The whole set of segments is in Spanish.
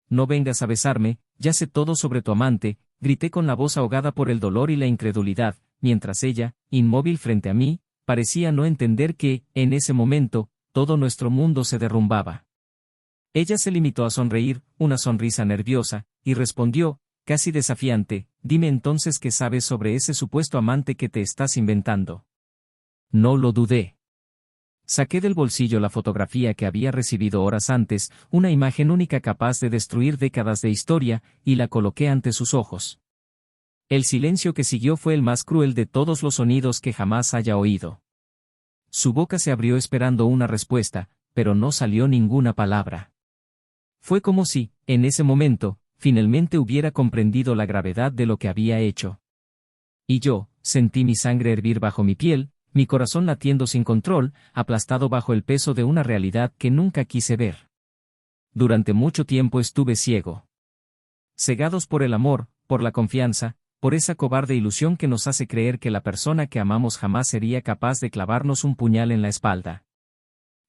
no vengas a besarme, ya sé todo sobre tu amante, grité con la voz ahogada por el dolor y la incredulidad, mientras ella, inmóvil frente a mí, parecía no entender que, en ese momento, todo nuestro mundo se derrumbaba. Ella se limitó a sonreír, una sonrisa nerviosa, y respondió, casi desafiante, dime entonces qué sabes sobre ese supuesto amante que te estás inventando. No lo dudé. Saqué del bolsillo la fotografía que había recibido horas antes, una imagen única capaz de destruir décadas de historia, y la coloqué ante sus ojos. El silencio que siguió fue el más cruel de todos los sonidos que jamás haya oído. Su boca se abrió esperando una respuesta, pero no salió ninguna palabra. Fue como si, en ese momento, finalmente hubiera comprendido la gravedad de lo que había hecho. Y yo, sentí mi sangre hervir bajo mi piel, mi corazón latiendo sin control, aplastado bajo el peso de una realidad que nunca quise ver. Durante mucho tiempo estuve ciego. Cegados por el amor, por la confianza, por esa cobarde ilusión que nos hace creer que la persona que amamos jamás sería capaz de clavarnos un puñal en la espalda.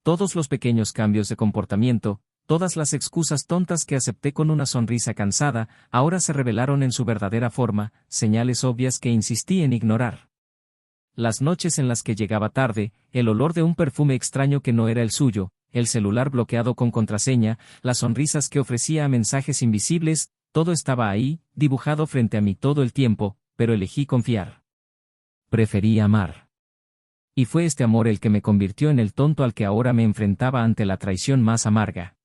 Todos los pequeños cambios de comportamiento, todas las excusas tontas que acepté con una sonrisa cansada, ahora se revelaron en su verdadera forma, señales obvias que insistí en ignorar. Las noches en las que llegaba tarde, el olor de un perfume extraño que no era el suyo, el celular bloqueado con contraseña, las sonrisas que ofrecía a mensajes invisibles, todo estaba ahí, dibujado frente a mí todo el tiempo, pero elegí confiar. Preferí amar. Y fue este amor el que me convirtió en el tonto al que ahora me enfrentaba ante la traición más amarga.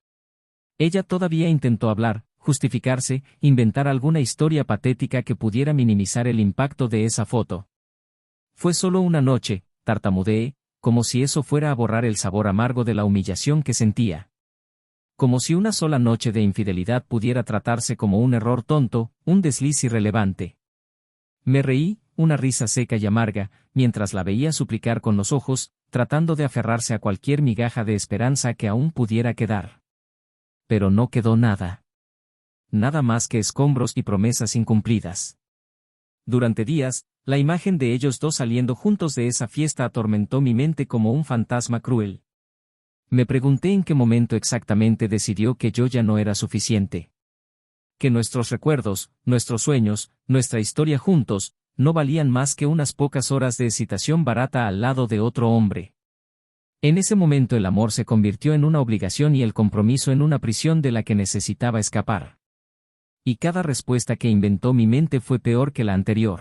Ella todavía intentó hablar, justificarse, inventar alguna historia patética que pudiera minimizar el impacto de esa foto. Fue solo una noche, tartamudeé, como si eso fuera a borrar el sabor amargo de la humillación que sentía. Como si una sola noche de infidelidad pudiera tratarse como un error tonto, un desliz irrelevante. Me reí, una risa seca y amarga, mientras la veía suplicar con los ojos, tratando de aferrarse a cualquier migaja de esperanza que aún pudiera quedar. Pero no quedó nada. Nada más que escombros y promesas incumplidas. Durante días, la imagen de ellos dos saliendo juntos de esa fiesta atormentó mi mente como un fantasma cruel. Me pregunté en qué momento exactamente decidió que yo ya no era suficiente. Que nuestros recuerdos, nuestros sueños, nuestra historia juntos, no valían más que unas pocas horas de excitación barata al lado de otro hombre. En ese momento el amor se convirtió en una obligación y el compromiso en una prisión de la que necesitaba escapar. Y cada respuesta que inventó mi mente fue peor que la anterior.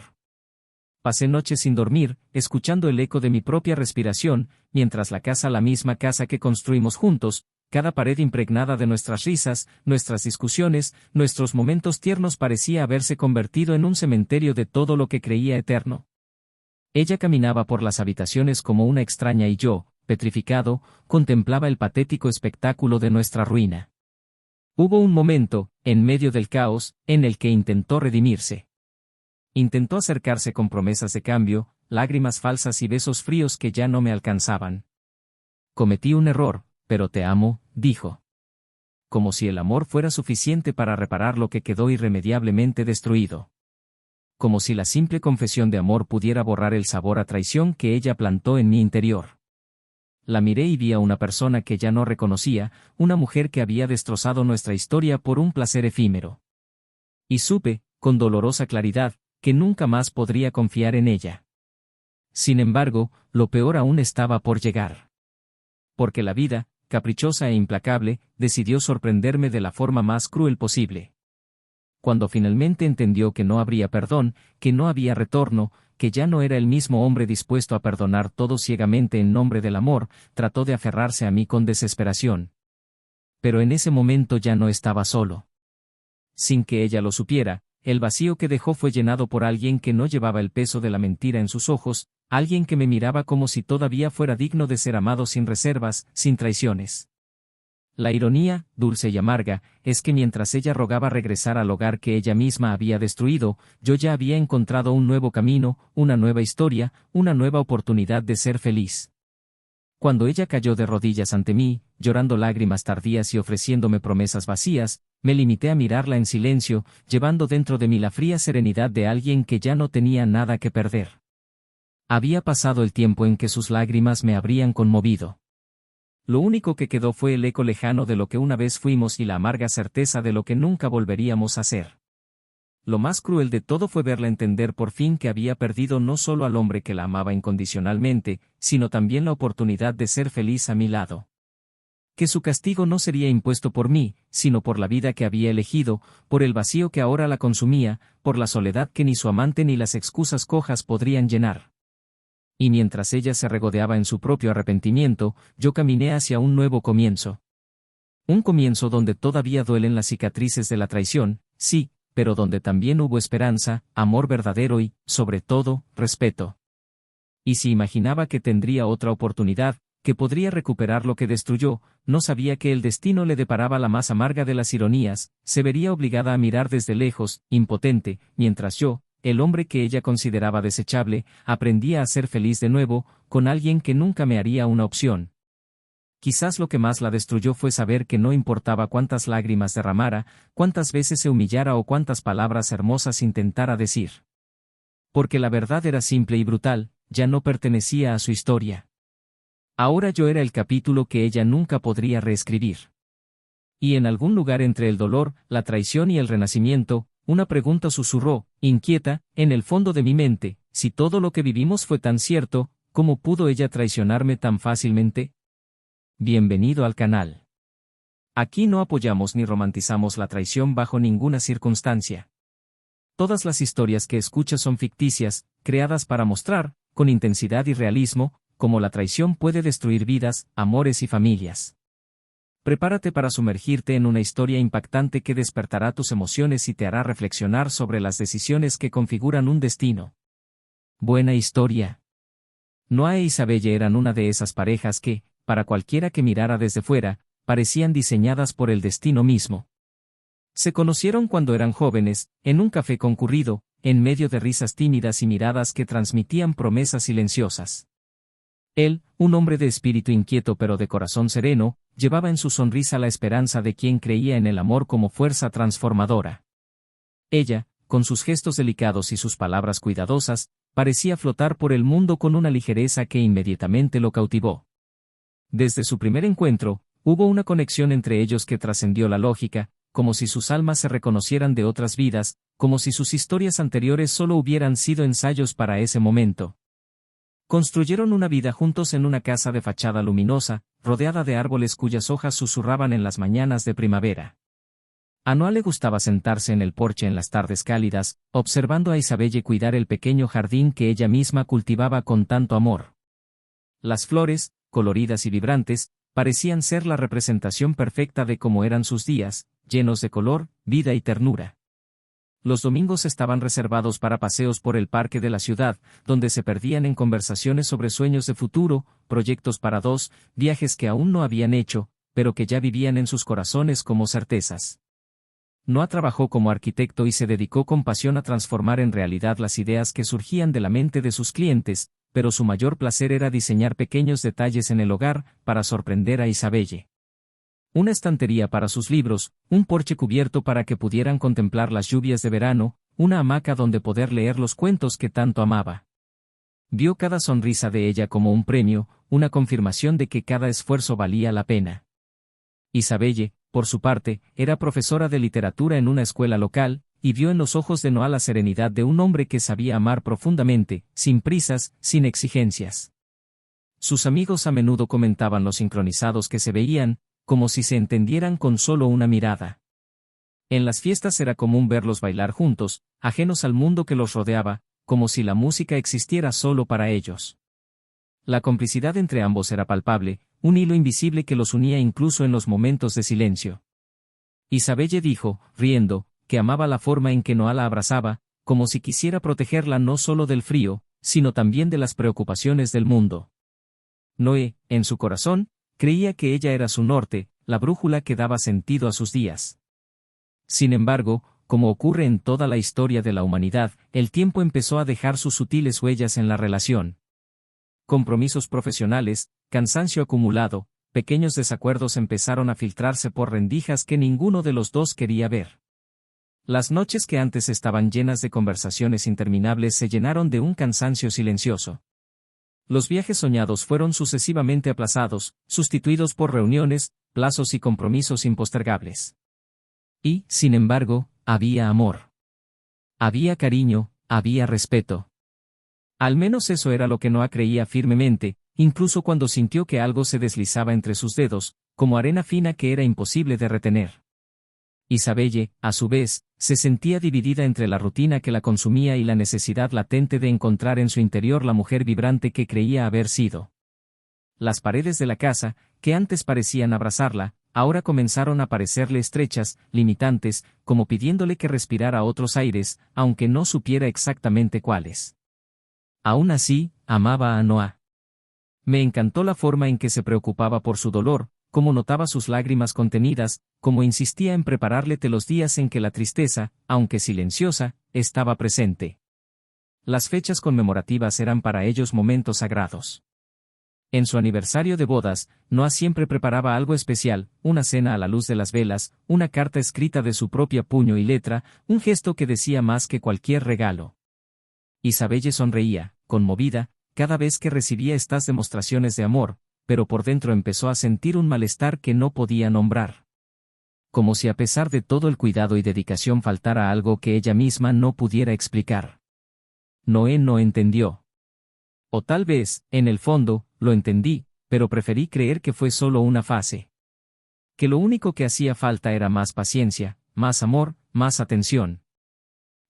Pasé noches sin dormir, escuchando el eco de mi propia respiración, mientras la misma casa que construimos juntos, cada pared impregnada de nuestras risas, nuestras discusiones, nuestros momentos tiernos parecía haberse convertido en un cementerio de todo lo que creía eterno. Ella caminaba por las habitaciones como una extraña y yo, petrificado, contemplaba el patético espectáculo de nuestra ruina. Hubo un momento, en medio del caos, en el que intentó redimirse. Intentó acercarse con promesas de cambio, lágrimas falsas y besos fríos que ya no me alcanzaban. Cometí un error, pero te amo, dijo. Como si el amor fuera suficiente para reparar lo que quedó irremediablemente destruido. Como si la simple confesión de amor pudiera borrar el sabor a traición que ella plantó en mi interior. La miré y vi a una persona que ya no reconocía, una mujer que había destrozado nuestra historia por un placer efímero. Y supe, con dolorosa claridad, que nunca más podría confiar en ella. Sin embargo, lo peor aún estaba por llegar. Porque la vida, caprichosa e implacable, decidió sorprenderme de la forma más cruel posible. Cuando finalmente entendió que no habría perdón, que no había retorno, que ya no era el mismo hombre dispuesto a perdonar todo ciegamente en nombre del amor, trató de aferrarse a mí con desesperación. Pero en ese momento ya no estaba solo. Sin que ella lo supiera, el vacío que dejó fue llenado por alguien que no llevaba el peso de la mentira en sus ojos, alguien que me miraba como si todavía fuera digno de ser amado sin reservas, sin traiciones. La ironía, dulce y amarga, es que mientras ella rogaba regresar al hogar que ella misma había destruido, yo ya había encontrado un nuevo camino, una nueva historia, una nueva oportunidad de ser feliz. Cuando ella cayó de rodillas ante mí, llorando lágrimas tardías y ofreciéndome promesas vacías, me limité a mirarla en silencio, llevando dentro de mí la fría serenidad de alguien que ya no tenía nada que perder. Había pasado el tiempo en que sus lágrimas me habrían conmovido. Lo único que quedó fue el eco lejano de lo que una vez fuimos y la amarga certeza de lo que nunca volveríamos a ser. Lo más cruel de todo fue verla entender por fin que había perdido no solo al hombre que la amaba incondicionalmente, sino también la oportunidad de ser feliz a mi lado. Que su castigo no sería impuesto por mí, sino por la vida que había elegido, por el vacío que ahora la consumía, por la soledad que ni su amante ni las excusas cojas podrían llenar. Y mientras ella se regodeaba en su propio arrepentimiento, yo caminé hacia un nuevo comienzo. Un comienzo donde todavía duelen las cicatrices de la traición, sí, pero donde también hubo esperanza, amor verdadero y, sobre todo, respeto. Y si imaginaba que tendría otra oportunidad, que podría recuperar lo que destruyó, no sabía que el destino le deparaba la más amarga de las ironías, se vería obligada a mirar desde lejos, impotente, mientras yo, el hombre que ella consideraba desechable, aprendía a ser feliz de nuevo, con alguien que nunca me haría una opción. Quizás lo que más la destruyó fue saber que no importaba cuántas lágrimas derramara, cuántas veces se humillara o cuántas palabras hermosas intentara decir. Porque la verdad era simple y brutal, ya no pertenecía a su historia. Ahora yo era el capítulo que ella nunca podría reescribir. Y en algún lugar entre el dolor, la traición y el renacimiento, una pregunta susurró, inquieta, en el fondo de mi mente: si todo lo que vivimos fue tan cierto, ¿cómo pudo ella traicionarme tan fácilmente? Bienvenido al canal. Aquí no apoyamos ni romantizamos la traición bajo ninguna circunstancia. Todas las historias que escuchas son ficticias, creadas para mostrar, con intensidad y realismo, cómo la traición puede destruir vidas, amores y familias. Prepárate para sumergirte en una historia impactante que despertará tus emociones y te hará reflexionar sobre las decisiones que configuran un destino. Buena historia. Noah e Isabelle eran una de esas parejas que, para cualquiera que mirara desde fuera, parecían diseñadas por el destino mismo. Se conocieron cuando eran jóvenes, en un café concurrido, en medio de risas tímidas y miradas que transmitían promesas silenciosas. Él, un hombre de espíritu inquieto pero de corazón sereno, llevaba en su sonrisa la esperanza de quien creía en el amor como fuerza transformadora. Ella, con sus gestos delicados y sus palabras cuidadosas, parecía flotar por el mundo con una ligereza que inmediatamente lo cautivó. Desde su primer encuentro, hubo una conexión entre ellos que trascendió la lógica, como si sus almas se reconocieran de otras vidas, como si sus historias anteriores solo hubieran sido ensayos para ese momento. Construyeron una vida juntos en una casa de fachada luminosa, rodeada de árboles cuyas hojas susurraban en las mañanas de primavera. A Noah le gustaba sentarse en el porche en las tardes cálidas, observando a Isabelle cuidar el pequeño jardín que ella misma cultivaba con tanto amor. Las flores, coloridas y vibrantes, parecían ser la representación perfecta de cómo eran sus días, llenos de color, vida y ternura. Los domingos estaban reservados para paseos por el parque de la ciudad, donde se perdían en conversaciones sobre sueños de futuro, proyectos para dos, viajes que aún no habían hecho, pero que ya vivían en sus corazones como certezas. Noah trabajó como arquitecto y se dedicó con pasión a transformar en realidad las ideas que surgían de la mente de sus clientes, pero su mayor placer era diseñar pequeños detalles en el hogar, para sorprender a Isabelle. Una estantería para sus libros, un porche cubierto para que pudieran contemplar las lluvias de verano, una hamaca donde poder leer los cuentos que tanto amaba. Vio cada sonrisa de ella como un premio, una confirmación de que cada esfuerzo valía la pena. Isabelle, por su parte, era profesora de literatura en una escuela local, y vio en los ojos de Noah la serenidad de un hombre que sabía amar profundamente, sin prisas, sin exigencias. Sus amigos a menudo comentaban lo sincronizados que se veían, como si se entendieran con solo una mirada. En las fiestas era común verlos bailar juntos, ajenos al mundo que los rodeaba, como si la música existiera solo para ellos. La complicidad entre ambos era palpable, un hilo invisible que los unía incluso en los momentos de silencio. Isabelle dijo, riendo, que amaba la forma en que Noah la abrazaba, como si quisiera protegerla no solo del frío, sino también de las preocupaciones del mundo. Noé, en su corazón, creía que ella era su norte, la brújula que daba sentido a sus días. Sin embargo, como ocurre en toda la historia de la humanidad, el tiempo empezó a dejar sus sutiles huellas en la relación. Compromisos profesionales, cansancio acumulado, pequeños desacuerdos empezaron a filtrarse por rendijas que ninguno de los dos quería ver. Las noches que antes estaban llenas de conversaciones interminables se llenaron de un cansancio silencioso. Los viajes soñados fueron sucesivamente aplazados, sustituidos por reuniones, plazos y compromisos impostergables. Y, sin embargo, había amor. Había cariño, había respeto. Al menos eso era lo que Noah creía firmemente, incluso cuando sintió que algo se deslizaba entre sus dedos, como arena fina que era imposible de retener. Isabelle, a su vez, se sentía dividida entre la rutina que la consumía y la necesidad latente de encontrar en su interior la mujer vibrante que creía haber sido. Las paredes de la casa, que antes parecían abrazarla, ahora comenzaron a parecerle estrechas, limitantes, como pidiéndole que respirara otros aires, aunque no supiera exactamente cuáles. Aún así, amaba a Noah. Me encantó la forma en que se preocupaba por su dolor, cómo notaba sus lágrimas contenidas, cómo insistía en prepararle los días en que la tristeza, aunque silenciosa, estaba presente. Las fechas conmemorativas eran para ellos momentos sagrados. En su aniversario de bodas, Noah siempre preparaba algo especial, una cena a la luz de las velas, una carta escrita de su propia puño y letra, un gesto que decía más que cualquier regalo. Isabelle sonreía, conmovida, cada vez que recibía estas demostraciones de amor, pero por dentro empezó a sentir un malestar que no podía nombrar. Como si a pesar de todo el cuidado y dedicación faltara algo que ella misma no pudiera explicar. Noé no entendió. O tal vez, en el fondo, lo entendí, pero preferí creer que fue solo una fase. Que lo único que hacía falta era más paciencia, más amor, más atención.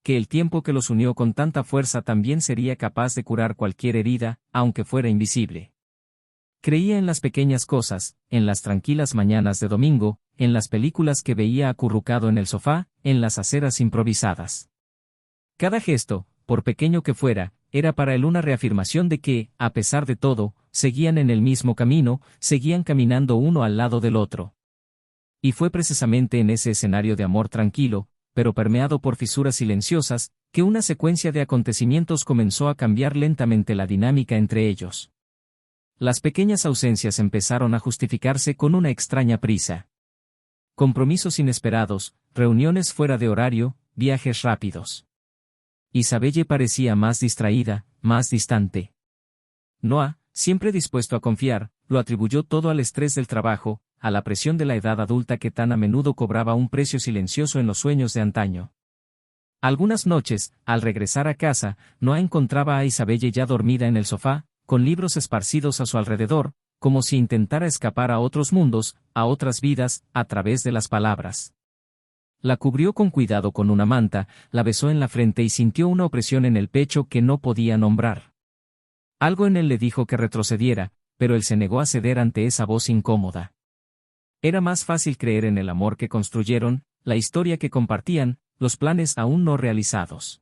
Que el tiempo que los unió con tanta fuerza también sería capaz de curar cualquier herida, aunque fuera invisible. Creía en las pequeñas cosas, en las tranquilas mañanas de domingo, en las películas que veía acurrucado en el sofá, en las aceras improvisadas. Cada gesto, por pequeño que fuera, era para él una reafirmación de que, a pesar de todo, seguían en el mismo camino, seguían caminando uno al lado del otro. Y fue precisamente en ese escenario de amor tranquilo, pero permeado por fisuras silenciosas, que una secuencia de acontecimientos comenzó a cambiar lentamente la dinámica entre ellos. Las pequeñas ausencias empezaron a justificarse con una extraña prisa. Compromisos inesperados, reuniones fuera de horario, viajes rápidos. Isabelle parecía más distraída, más distante. Noah, siempre dispuesto a confiar, lo atribuyó todo al estrés del trabajo, a la presión de la edad adulta que tan a menudo cobraba un precio silencioso en los sueños de antaño. Algunas noches, al regresar a casa, Noah encontraba a Isabelle ya dormida en el sofá, con libros esparcidos a su alrededor, como si intentara escapar a otros mundos, a otras vidas, a través de las palabras. La cubrió con cuidado con una manta, la besó en la frente y sintió una opresión en el pecho que no podía nombrar. Algo en él le dijo que retrocediera, pero él se negó a ceder ante esa voz incómoda. Era más fácil creer en el amor que construyeron, la historia que compartían, los planes aún no realizados.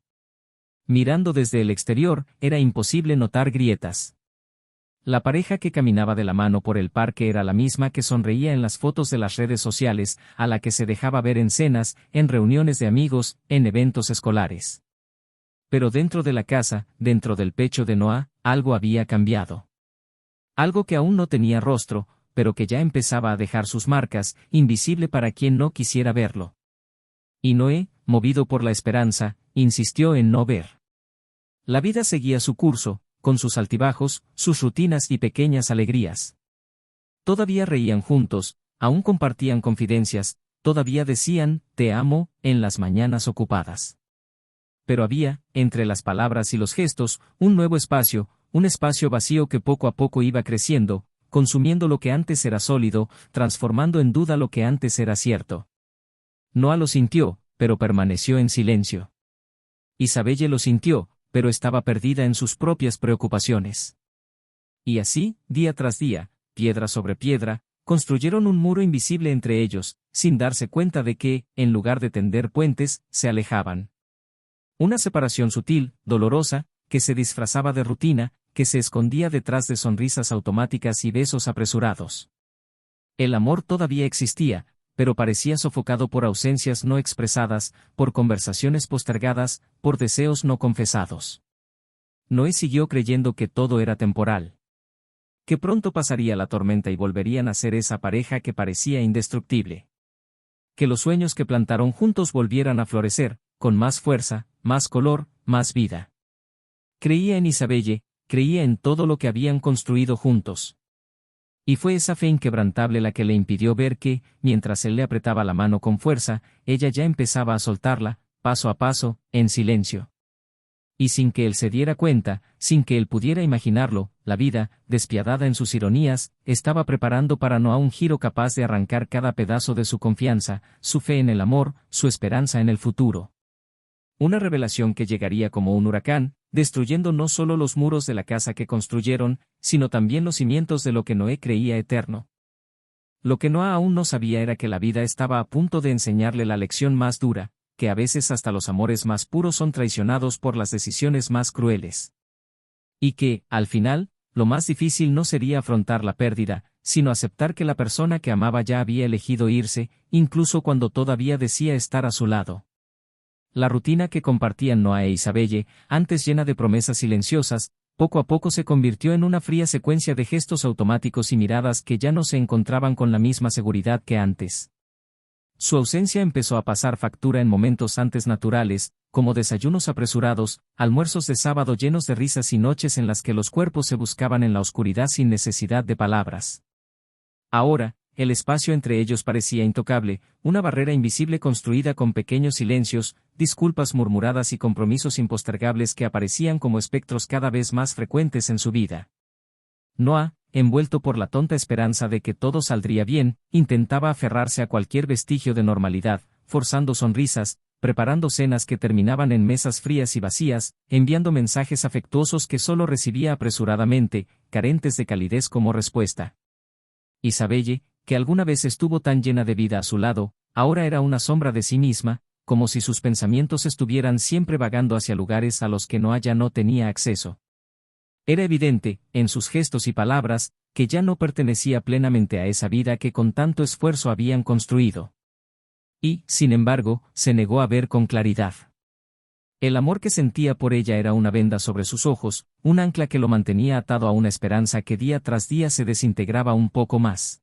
Mirando desde el exterior, era imposible notar grietas. La pareja que caminaba de la mano por el parque era la misma que sonreía en las fotos de las redes sociales, a la que se dejaba ver en cenas, en reuniones de amigos, en eventos escolares. Pero dentro de la casa, dentro del pecho de Noah, algo había cambiado. Algo que aún no tenía rostro, pero que ya empezaba a dejar sus marcas, invisible para quien no quisiera verlo. Y Noé, movido por la esperanza, insistió en no ver. La vida seguía su curso, con sus altibajos, sus rutinas y pequeñas alegrías. Todavía reían juntos, aún compartían confidencias, todavía decían, te amo, en las mañanas ocupadas. Pero había, entre las palabras y los gestos, un nuevo espacio, un espacio vacío que poco a poco iba creciendo, consumiendo lo que antes era sólido, transformando en duda lo que antes era cierto. Noah lo sintió, pero permaneció en silencio. Isabelle lo sintió, pero estaba perdida en sus propias preocupaciones. Y así, día tras día, piedra sobre piedra, construyeron un muro invisible entre ellos, sin darse cuenta de que, en lugar de tender puentes, se alejaban. Una separación sutil, dolorosa, que se disfrazaba de rutina, que se escondía detrás de sonrisas automáticas y besos apresurados. El amor todavía existía, pero parecía sofocado por ausencias no expresadas, por conversaciones postergadas, por deseos no confesados. Noé siguió creyendo que todo era temporal. Que pronto pasaría la tormenta y volverían a ser esa pareja que parecía indestructible. Que los sueños que plantaron juntos volvieran a florecer, con más fuerza, más color, más vida. Creía en Isabelle, creía en todo lo que habían construido juntos. Y fue esa fe inquebrantable la que le impidió ver que, mientras él le apretaba la mano con fuerza, ella ya empezaba a soltarla, paso a paso, en silencio. Y sin que él se diera cuenta, sin que él pudiera imaginarlo, la vida, despiadada en sus ironías, estaba preparando para Noah un giro capaz de arrancar cada pedazo de su confianza, su fe en el amor, su esperanza en el futuro. Una revelación que llegaría como un huracán, destruyendo no solo los muros de la casa que construyeron, sino también los cimientos de lo que Noé creía eterno. Lo que Noah aún no sabía era que la vida estaba a punto de enseñarle la lección más dura, que a veces hasta los amores más puros son traicionados por las decisiones más crueles. Y que, al final, lo más difícil no sería afrontar la pérdida, sino aceptar que la persona que amaba ya había elegido irse, incluso cuando todavía decía estar a su lado. La rutina que compartían Noah e Isabelle, antes llena de promesas silenciosas, poco a poco se convirtió en una fría secuencia de gestos automáticos y miradas que ya no se encontraban con la misma seguridad que antes. Su ausencia empezó a pasar factura en momentos antes naturales, como desayunos apresurados, almuerzos de sábado llenos de risas y noches en las que los cuerpos se buscaban en la oscuridad sin necesidad de palabras. Ahora, el espacio entre ellos parecía intocable, una barrera invisible construida con pequeños silencios, disculpas murmuradas y compromisos impostergables que aparecían como espectros cada vez más frecuentes en su vida. Noah, envuelto por la tonta esperanza de que todo saldría bien, intentaba aferrarse a cualquier vestigio de normalidad, forzando sonrisas, preparando cenas que terminaban en mesas frías y vacías, enviando mensajes afectuosos que solo recibía apresuradamente, carentes de calidez como respuesta. Isabelle, que alguna vez estuvo tan llena de vida a su lado, ahora era una sombra de sí misma, como si sus pensamientos estuvieran siempre vagando hacia lugares a los que Noah ya no tenía acceso. Era evidente, en sus gestos y palabras, que ya no pertenecía plenamente a esa vida que con tanto esfuerzo habían construido. Y, sin embargo, se negó a ver con claridad. El amor que sentía por ella era una venda sobre sus ojos, un ancla que lo mantenía atado a una esperanza que día tras día se desintegraba un poco más.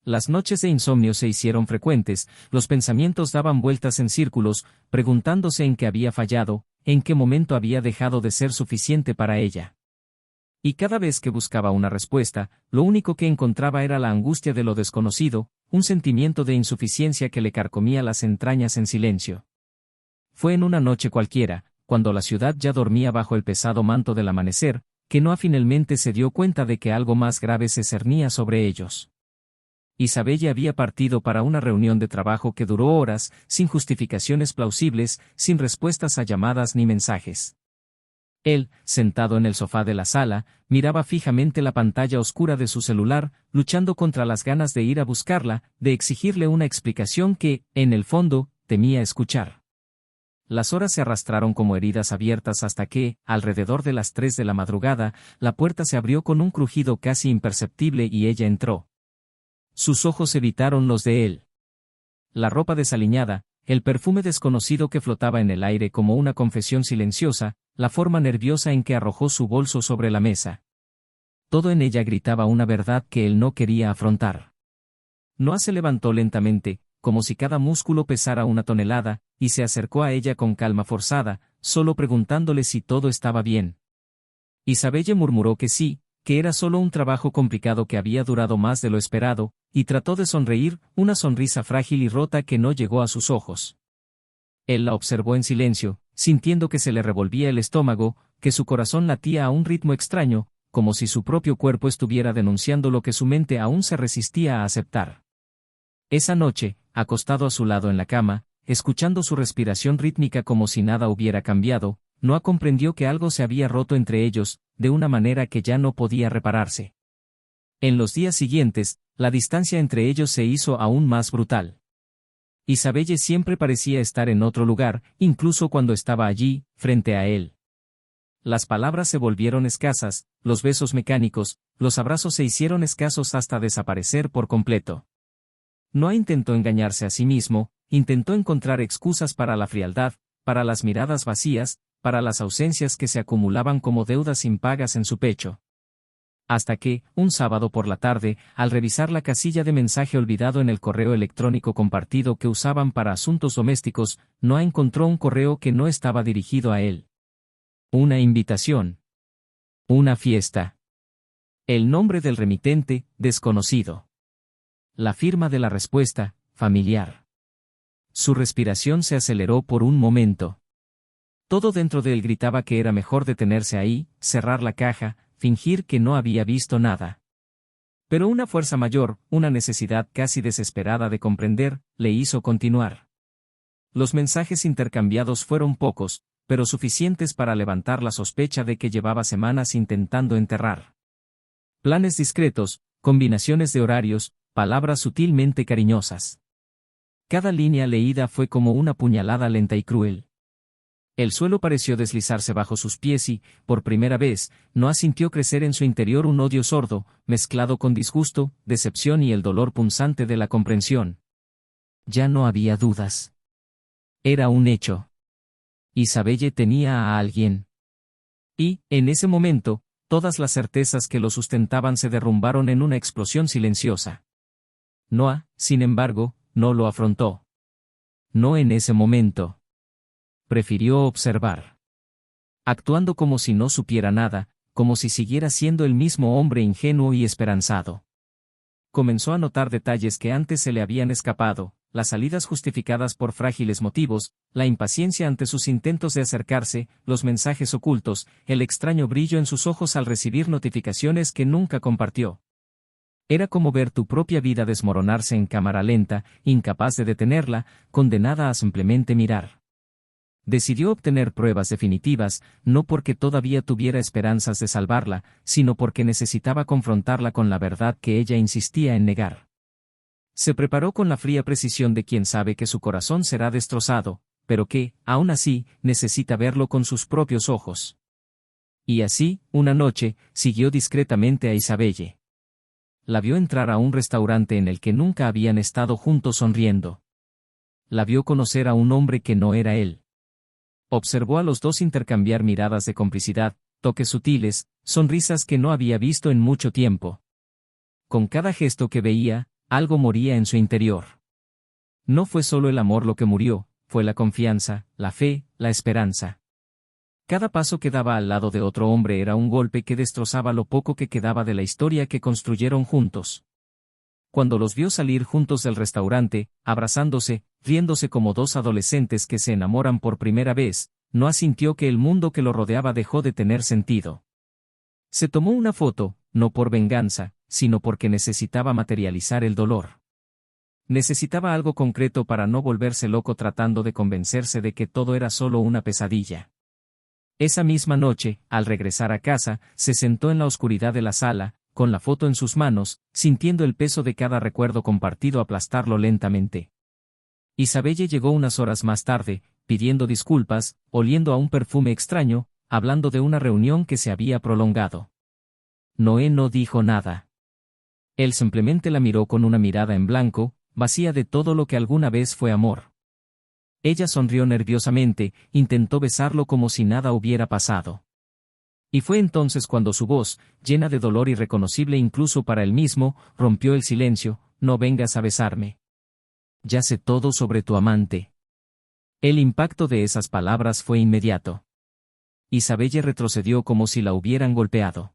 Las noches de insomnio se hicieron frecuentes, los pensamientos daban vueltas en círculos, preguntándose en qué había fallado, en qué momento había dejado de ser suficiente para ella. Y cada vez que buscaba una respuesta, lo único que encontraba era la angustia de lo desconocido, un sentimiento de insuficiencia que le carcomía las entrañas en silencio. Fue en una noche cualquiera, cuando la ciudad ya dormía bajo el pesado manto del amanecer, que Noah finalmente se dio cuenta de que algo más grave se cernía sobre ellos. Isabelle había partido para una reunión de trabajo que duró horas, sin justificaciones plausibles, sin respuestas a llamadas ni mensajes. Él, sentado en el sofá de la sala, miraba fijamente la pantalla oscura de su celular, luchando contra las ganas de ir a buscarla, de exigirle una explicación que, en el fondo, temía escuchar. Las horas se arrastraron como heridas abiertas hasta que, alrededor de las 3 de la madrugada, la puerta se abrió con un crujido casi imperceptible y ella entró. Sus ojos evitaron los de él. La ropa desaliñada, el perfume desconocido que flotaba en el aire como una confesión silenciosa, la forma nerviosa en que arrojó su bolso sobre la mesa. Todo en ella gritaba una verdad que él no quería afrontar. Noah se levantó lentamente, como si cada músculo pesara una tonelada, y se acercó a ella con calma forzada, solo preguntándole si todo estaba bien. Isabelle murmuró que sí, que era solo un trabajo complicado que había durado más de lo esperado, y trató de sonreír, una sonrisa frágil y rota que no llegó a sus ojos. Él la observó en silencio, sintiendo que se le revolvía el estómago, que su corazón latía a un ritmo extraño, como si su propio cuerpo estuviera denunciando lo que su mente aún se resistía a aceptar. Esa noche, acostado a su lado en la cama, escuchando su respiración rítmica como si nada hubiera cambiado, Noah comprendió que algo se había roto entre ellos, de una manera que ya no podía repararse. En los días siguientes, la distancia entre ellos se hizo aún más brutal. Isabelle siempre parecía estar en otro lugar, incluso cuando estaba allí, frente a él. Las palabras se volvieron escasas, los besos mecánicos, los abrazos se hicieron escasos hasta desaparecer por completo. Noah intentó engañarse a sí mismo, intentó encontrar excusas para la frialdad, para las miradas vacías, para las ausencias que se acumulaban como deudas impagas en su pecho. Hasta que, un sábado por la tarde, al revisar la casilla de mensaje olvidado en el correo electrónico compartido que usaban para asuntos domésticos, Noah encontró un correo que no estaba dirigido a él. Una invitación. Una fiesta. El nombre del remitente, desconocido. La firma de la respuesta, familiar. Su respiración se aceleró por un momento. Todo dentro de él gritaba que era mejor detenerse ahí, cerrar la caja, fingir que no había visto nada. Pero una fuerza mayor, una necesidad casi desesperada de comprender, le hizo continuar. Los mensajes intercambiados fueron pocos, pero suficientes para levantar la sospecha de que llevaba semanas intentando enterrar. Planes discretos, combinaciones de horarios, palabras sutilmente cariñosas. Cada línea leída fue como una puñalada lenta y cruel. El suelo pareció deslizarse bajo sus pies y, por primera vez, Noah sintió crecer en su interior un odio sordo, mezclado con disgusto, decepción y el dolor punzante de la comprensión. Ya no había dudas. Era un hecho. Isabelle tenía a alguien. Y, en ese momento, todas las certezas que lo sustentaban se derrumbaron en una explosión silenciosa. Noah, sin embargo, no lo afrontó. No en ese momento. Prefirió observar. Actuando como si no supiera nada, como si siguiera siendo el mismo hombre ingenuo y esperanzado. Comenzó a notar detalles que antes se le habían escapado, las salidas justificadas por frágiles motivos, la impaciencia ante sus intentos de acercarse, los mensajes ocultos, el extraño brillo en sus ojos al recibir notificaciones que nunca compartió. Era como ver tu propia vida desmoronarse en cámara lenta, incapaz de detenerla, condenada a simplemente mirar. Decidió obtener pruebas definitivas, no porque todavía tuviera esperanzas de salvarla, sino porque necesitaba confrontarla con la verdad que ella insistía en negar. Se preparó con la fría precisión de quien sabe que su corazón será destrozado, pero que, aún así, necesita verlo con sus propios ojos. Y así, una noche, siguió discretamente a Isabelle. La vio entrar a un restaurante en el que nunca habían estado juntos sonriendo. La vio conocer a un hombre que no era él. Observó a los dos intercambiar miradas de complicidad, toques sutiles, sonrisas que no había visto en mucho tiempo. Con cada gesto que veía, algo moría en su interior. No fue solo el amor lo que murió, fue la confianza, la fe, la esperanza. Cada paso que daba al lado de otro hombre era un golpe que destrozaba lo poco que quedaba de la historia que construyeron juntos. Cuando los vio salir juntos del restaurante, abrazándose, riéndose como dos adolescentes que se enamoran por primera vez, no asintió que el mundo que lo rodeaba dejó de tener sentido. Se tomó una foto, no por venganza, sino porque necesitaba materializar el dolor. Necesitaba algo concreto para no volverse loco tratando de convencerse de que todo era solo una pesadilla. Esa misma noche, al regresar a casa, se sentó en la oscuridad de la sala, con la foto en sus manos, sintiendo el peso de cada recuerdo compartido aplastarlo lentamente. Isabelle llegó unas horas más tarde, pidiendo disculpas, oliendo a un perfume extraño, hablando de una reunión que se había prolongado. Noé no dijo nada. Él simplemente la miró con una mirada en blanco, vacía de todo lo que alguna vez fue amor. Ella sonrió nerviosamente, intentó besarlo como si nada hubiera pasado. Y fue entonces cuando su voz, llena de dolor irreconocible incluso para él mismo, rompió el silencio: no vengas a besarme. Ya sé todo sobre tu amante. El impacto de esas palabras fue inmediato. Isabelle retrocedió como si la hubieran golpeado.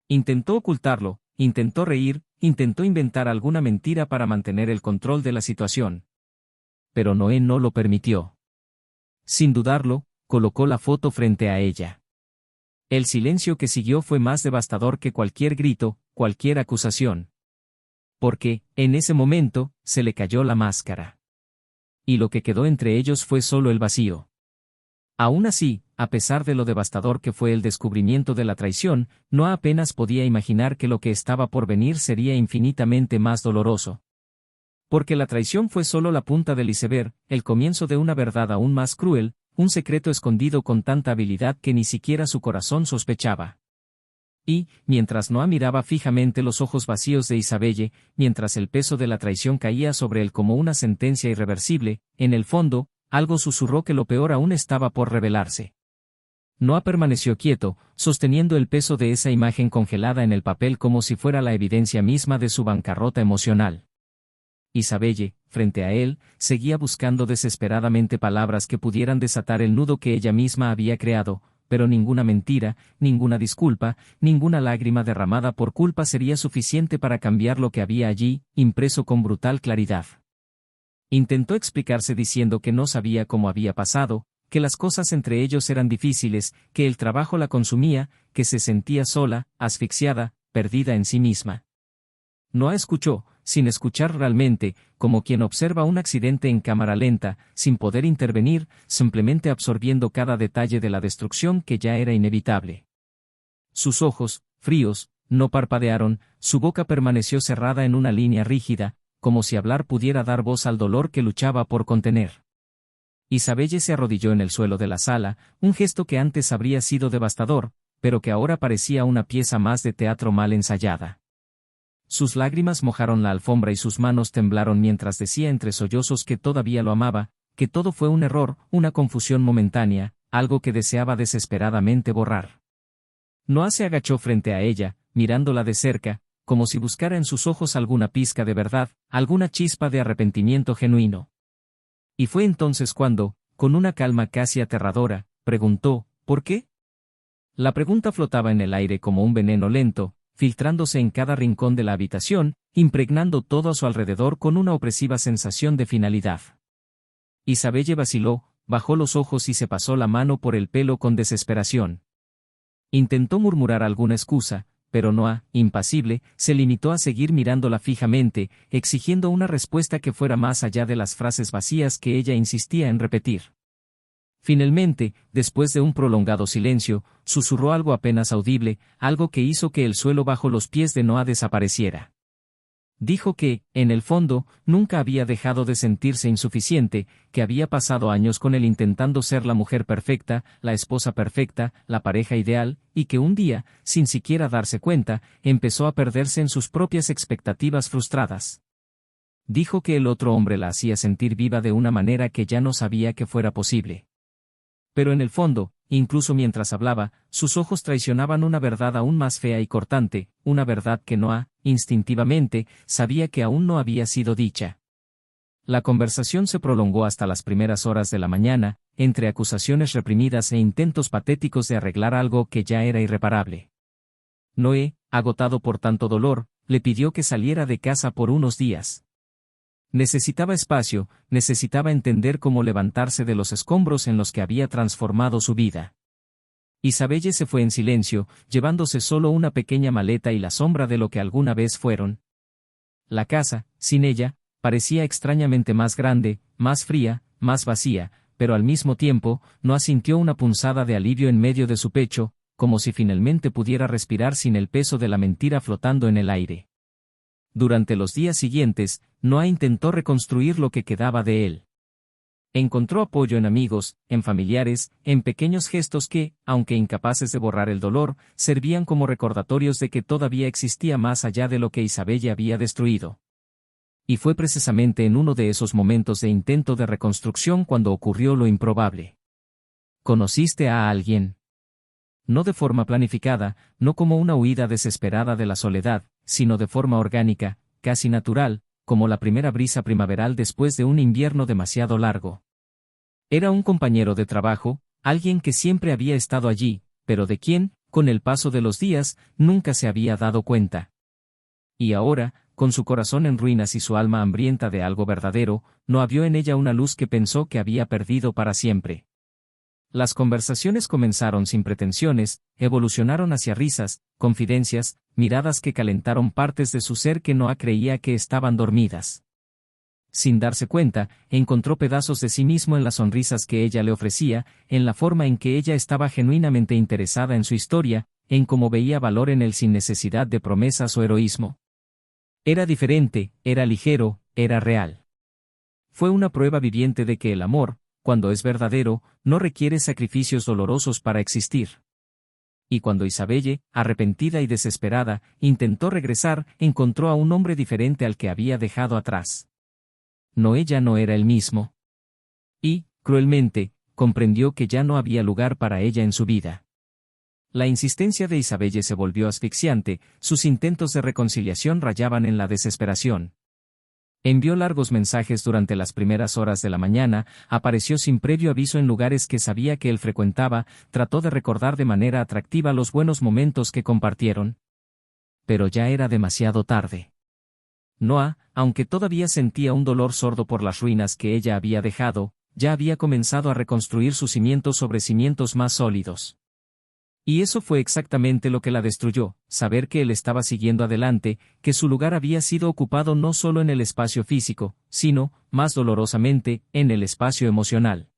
Intentó ocultarlo, intentó reír, intentó inventar alguna mentira para mantener el control de la situación. Pero Noé no lo permitió. Sin dudarlo, colocó la foto frente a ella. El silencio que siguió fue más devastador que cualquier grito, cualquier acusación. Porque, en ese momento, se le cayó la máscara. Y lo que quedó entre ellos fue solo el vacío. Aún así, a pesar de lo devastador que fue el descubrimiento de la traición, no apenas podía imaginar que lo que estaba por venir sería infinitamente más doloroso. Porque la traición fue solo la punta del iceberg, el comienzo de una verdad aún más cruel, un secreto escondido con tanta habilidad que ni siquiera su corazón sospechaba. Y, mientras Noah miraba fijamente los ojos vacíos de Isabelle, mientras el peso de la traición caía sobre él como una sentencia irreversible, en el fondo, algo susurró que lo peor aún estaba por revelarse. Noah permaneció quieto, sosteniendo el peso de esa imagen congelada en el papel como si fuera la evidencia misma de su bancarrota emocional. Isabelle, frente a él, seguía buscando desesperadamente palabras que pudieran desatar el nudo que ella misma había creado, pero ninguna mentira, ninguna disculpa, ninguna lágrima derramada por culpa sería suficiente para cambiar lo que había allí, impreso con brutal claridad. Intentó explicarse diciendo que no sabía cómo había pasado, que las cosas entre ellos eran difíciles, que el trabajo la consumía, que se sentía sola, asfixiada, perdida en sí misma. Noah escuchó, sin escuchar realmente, como quien observa un accidente en cámara lenta, sin poder intervenir, simplemente absorbiendo cada detalle de la destrucción que ya era inevitable. Sus ojos, fríos, no parpadearon, su boca permaneció cerrada en una línea rígida, como si hablar pudiera dar voz al dolor que luchaba por contener. Isabelle se arrodilló en el suelo de la sala, un gesto que antes habría sido devastador, pero que ahora parecía una pieza más de teatro mal ensayada. Sus lágrimas mojaron la alfombra y sus manos temblaron mientras decía entre sollozos que todavía lo amaba, que todo fue un error, una confusión momentánea, algo que deseaba desesperadamente borrar. Noah se agachó frente a ella, mirándola de cerca, como si buscara en sus ojos alguna pizca de verdad, alguna chispa de arrepentimiento genuino. Y fue entonces cuando, con una calma casi aterradora, preguntó, ¿por qué? La pregunta flotaba en el aire como un veneno lento, filtrándose en cada rincón de la habitación, impregnando todo a su alrededor con una opresiva sensación de finalidad. Isabelle vaciló, bajó los ojos y se pasó la mano por el pelo con desesperación. Intentó murmurar alguna excusa, pero Noah, impasible, se limitó a seguir mirándola fijamente, exigiendo una respuesta que fuera más allá de las frases vacías que ella insistía en repetir. Finalmente, después de un prolongado silencio, susurró algo apenas audible, algo que hizo que el suelo bajo los pies de Noah desapareciera. Dijo que, en el fondo, nunca había dejado de sentirse insuficiente, que había pasado años con él intentando ser la mujer perfecta, la esposa perfecta, la pareja ideal, y que un día, sin siquiera darse cuenta, empezó a perderse en sus propias expectativas frustradas. Dijo que el otro hombre la hacía sentir viva de una manera que ya no sabía que fuera posible. Pero en el fondo, incluso mientras hablaba, sus ojos traicionaban una verdad aún más fea y cortante, una verdad que Noah, instintivamente, sabía que aún no había sido dicha. La conversación se prolongó hasta las primeras horas de la mañana, entre acusaciones reprimidas e intentos patéticos de arreglar algo que ya era irreparable. Noé, agotado por tanto dolor, le pidió que saliera de casa por unos días. Necesitaba espacio, necesitaba entender cómo levantarse de los escombros en los que había transformado su vida. Isabelle se fue en silencio, llevándose solo una pequeña maleta y la sombra de lo que alguna vez fueron. La casa, sin ella, parecía extrañamente más grande, más fría, más vacía, pero al mismo tiempo, Noah sintió una punzada de alivio en medio de su pecho, como si finalmente pudiera respirar sin el peso de la mentira flotando en el aire. Durante los días siguientes, Noah intentó reconstruir lo que quedaba de él. Encontró apoyo en amigos, en familiares, en pequeños gestos que, aunque incapaces de borrar el dolor, servían como recordatorios de que todavía existía más allá de lo que Isabelle había destruido. Y fue precisamente en uno de esos momentos de intento de reconstrucción cuando ocurrió lo improbable. ¿Conociste a alguien? No de forma planificada, no como una huida desesperada de la soledad, sino de forma orgánica, casi natural, como la primera brisa primaveral después de un invierno demasiado largo. Era un compañero de trabajo, alguien que siempre había estado allí, pero de quien, con el paso de los días, nunca se había dado cuenta. Y ahora, con su corazón en ruinas y su alma hambrienta de algo verdadero, no vio en ella una luz que pensó que había perdido para siempre. Las conversaciones comenzaron sin pretensiones, evolucionaron hacia risas, confidencias, miradas que calentaron partes de su ser que Noah creía que estaban dormidas. Sin darse cuenta, encontró pedazos de sí mismo en las sonrisas que ella le ofrecía, en la forma en que ella estaba genuinamente interesada en su historia, en cómo veía valor en él sin necesidad de promesas o heroísmo. Era diferente, era ligero, era real. Fue una prueba viviente de que el amor, cuando es verdadero, no requiere sacrificios dolorosos para existir. Y cuando Isabelle, arrepentida y desesperada, intentó regresar, encontró a un hombre diferente al que había dejado atrás. Noé ya no era el mismo. Y, cruelmente, comprendió que ya no había lugar para ella en su vida. La insistencia de Isabelle se volvió asfixiante, sus intentos de reconciliación rayaban en la desesperación. Envió largos mensajes durante las primeras horas de la mañana, apareció sin previo aviso en lugares que sabía que él frecuentaba, trató de recordar de manera atractiva los buenos momentos que compartieron. Pero ya era demasiado tarde. Noah, aunque todavía sentía un dolor sordo por las ruinas que ella había dejado, ya había comenzado a reconstruir sus cimientos sobre cimientos más sólidos. Y eso fue exactamente lo que la destruyó, saber que él estaba siguiendo adelante, que su lugar había sido ocupado no solo en el espacio físico, sino, más dolorosamente, en el espacio emocional.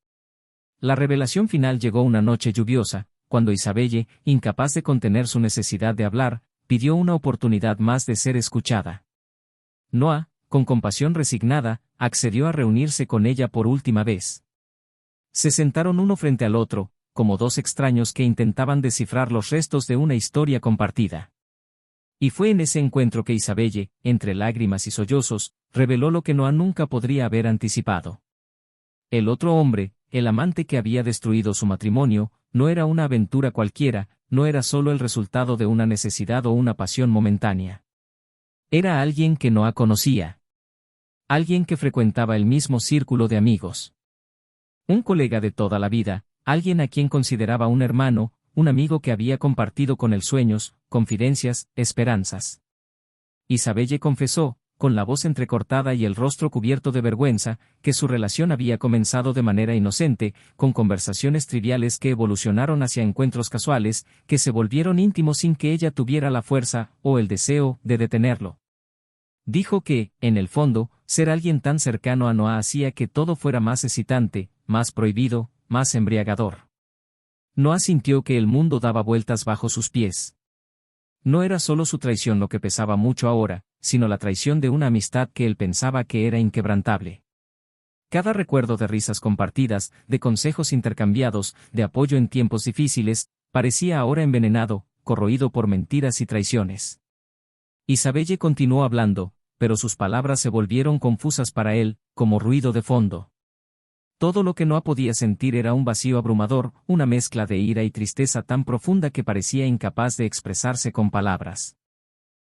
La revelación final llegó una noche lluviosa, cuando Isabelle, incapaz de contener su necesidad de hablar, pidió una oportunidad más de ser escuchada. Noah, con compasión resignada, accedió a reunirse con ella por última vez. Se sentaron uno frente al otro, como dos extraños que intentaban descifrar los restos de una historia compartida. Y fue en ese encuentro que Isabelle, entre lágrimas y sollozos, reveló lo que Noah nunca podría haber anticipado. El otro hombre, el amante que había destruido su matrimonio, no era una aventura cualquiera, no era solo el resultado de una necesidad o una pasión momentánea. Era alguien que Noah conocía. Alguien que frecuentaba el mismo círculo de amigos. Un colega de toda la vida, alguien a quien consideraba un hermano, un amigo que había compartido con él sueños, confidencias, esperanzas. Isabelle confesó, con la voz entrecortada y el rostro cubierto de vergüenza, que su relación había comenzado de manera inocente, con conversaciones triviales que evolucionaron hacia encuentros casuales, que se volvieron íntimos sin que ella tuviera la fuerza, o el deseo, de detenerlo. Dijo que, en el fondo, ser alguien tan cercano a Noah hacía que todo fuera más excitante, más prohibido, más embriagador. Noah sintió que el mundo daba vueltas bajo sus pies. No era solo su traición lo que pesaba mucho ahora, sino la traición de una amistad que él pensaba que era inquebrantable. Cada recuerdo de risas compartidas, de consejos intercambiados, de apoyo en tiempos difíciles, parecía ahora envenenado, corroído por mentiras y traiciones. Isabelle continuó hablando, pero sus palabras se volvieron confusas para él, como ruido de fondo. Todo lo que Noah podía sentir era un vacío abrumador, una mezcla de ira y tristeza tan profunda que parecía incapaz de expresarse con palabras.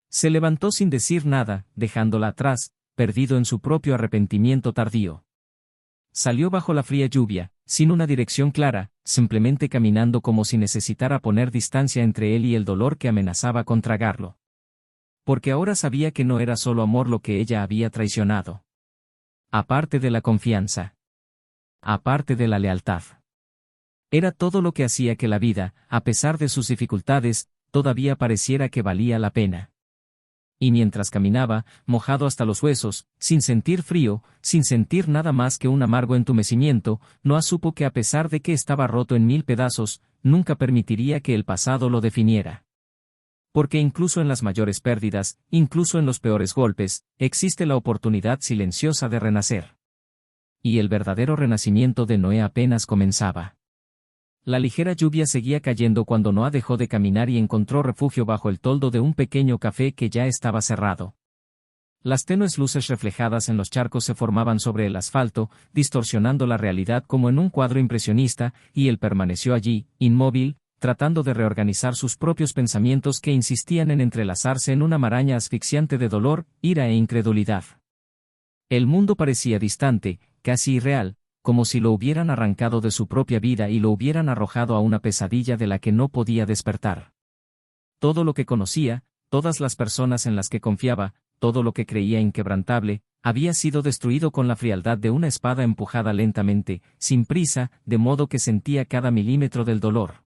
Se levantó sin decir nada, dejándola atrás, perdido en su propio arrepentimiento tardío. Salió bajo la fría lluvia, sin una dirección clara, simplemente caminando como si necesitara poner distancia entre él y el dolor que amenazaba con tragarlo. Porque ahora sabía que no era solo amor lo que ella había traicionado. Aparte de la confianza. Aparte de la lealtad. Era todo lo que hacía que la vida, a pesar de sus dificultades, todavía pareciera que valía la pena. Y mientras caminaba, mojado hasta los huesos, sin sentir frío, sin sentir nada más que un amargo entumecimiento, Noah supo que a pesar de que estaba roto en 1000 pedazos, nunca permitiría que el pasado lo definiera. Porque incluso en las mayores pérdidas, incluso en los peores golpes, existe la oportunidad silenciosa de renacer. Y el verdadero renacimiento de Noé apenas comenzaba. La ligera lluvia seguía cayendo cuando Noah dejó de caminar y encontró refugio bajo el toldo de un pequeño café que ya estaba cerrado. Las tenues luces reflejadas en los charcos se formaban sobre el asfalto, distorsionando la realidad como en un cuadro impresionista, y él permaneció allí, inmóvil, tratando de reorganizar sus propios pensamientos que insistían en entrelazarse en una maraña asfixiante de dolor, ira e incredulidad. El mundo parecía distante, casi irreal, como si lo hubieran arrancado de su propia vida y lo hubieran arrojado a una pesadilla de la que no podía despertar. Todo lo que conocía, todas las personas en las que confiaba, todo lo que creía inquebrantable, había sido destruido con la frialdad de una espada empujada lentamente, sin prisa, de modo que sentía cada milímetro del dolor.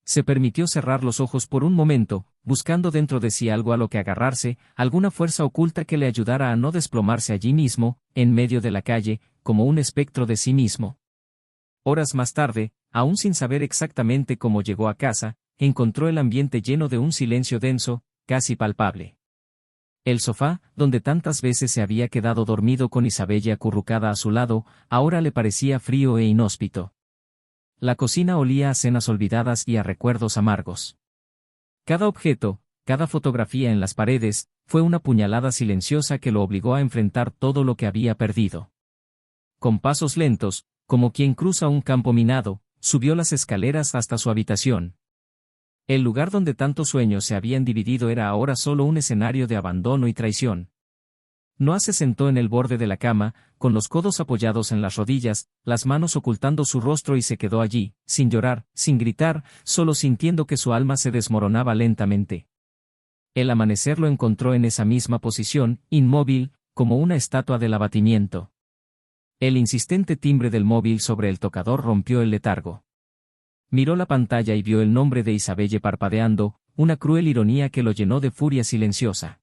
Se permitió cerrar los ojos por un momento, buscando dentro de sí algo a lo que agarrarse, alguna fuerza oculta que le ayudara a no desplomarse allí mismo, en medio de la calle, como un espectro de sí mismo. Horas más tarde, aún sin saber exactamente cómo llegó a casa, encontró el ambiente lleno de un silencio denso, casi palpable. El sofá, donde tantas veces se había quedado dormido con Isabelle acurrucada a su lado, ahora le parecía frío e inhóspito. La cocina olía a cenas olvidadas y a recuerdos amargos. Cada objeto, cada fotografía en las paredes, fue una puñalada silenciosa que lo obligó a enfrentar todo lo que había perdido. Con pasos lentos, como quien cruza un campo minado, subió las escaleras hasta su habitación. El lugar donde tantos sueños se habían dividido era ahora solo un escenario de abandono y traición. Noah se sentó en el borde de la cama, con los codos apoyados en las rodillas, las manos ocultando su rostro y se quedó allí, sin llorar, sin gritar, solo sintiendo que su alma se desmoronaba lentamente. El amanecer lo encontró en esa misma posición, inmóvil, como una estatua del abatimiento. El insistente timbre del móvil sobre el tocador rompió el letargo. Miró la pantalla y vio el nombre de Isabelle parpadeando, una cruel ironía que lo llenó de furia silenciosa.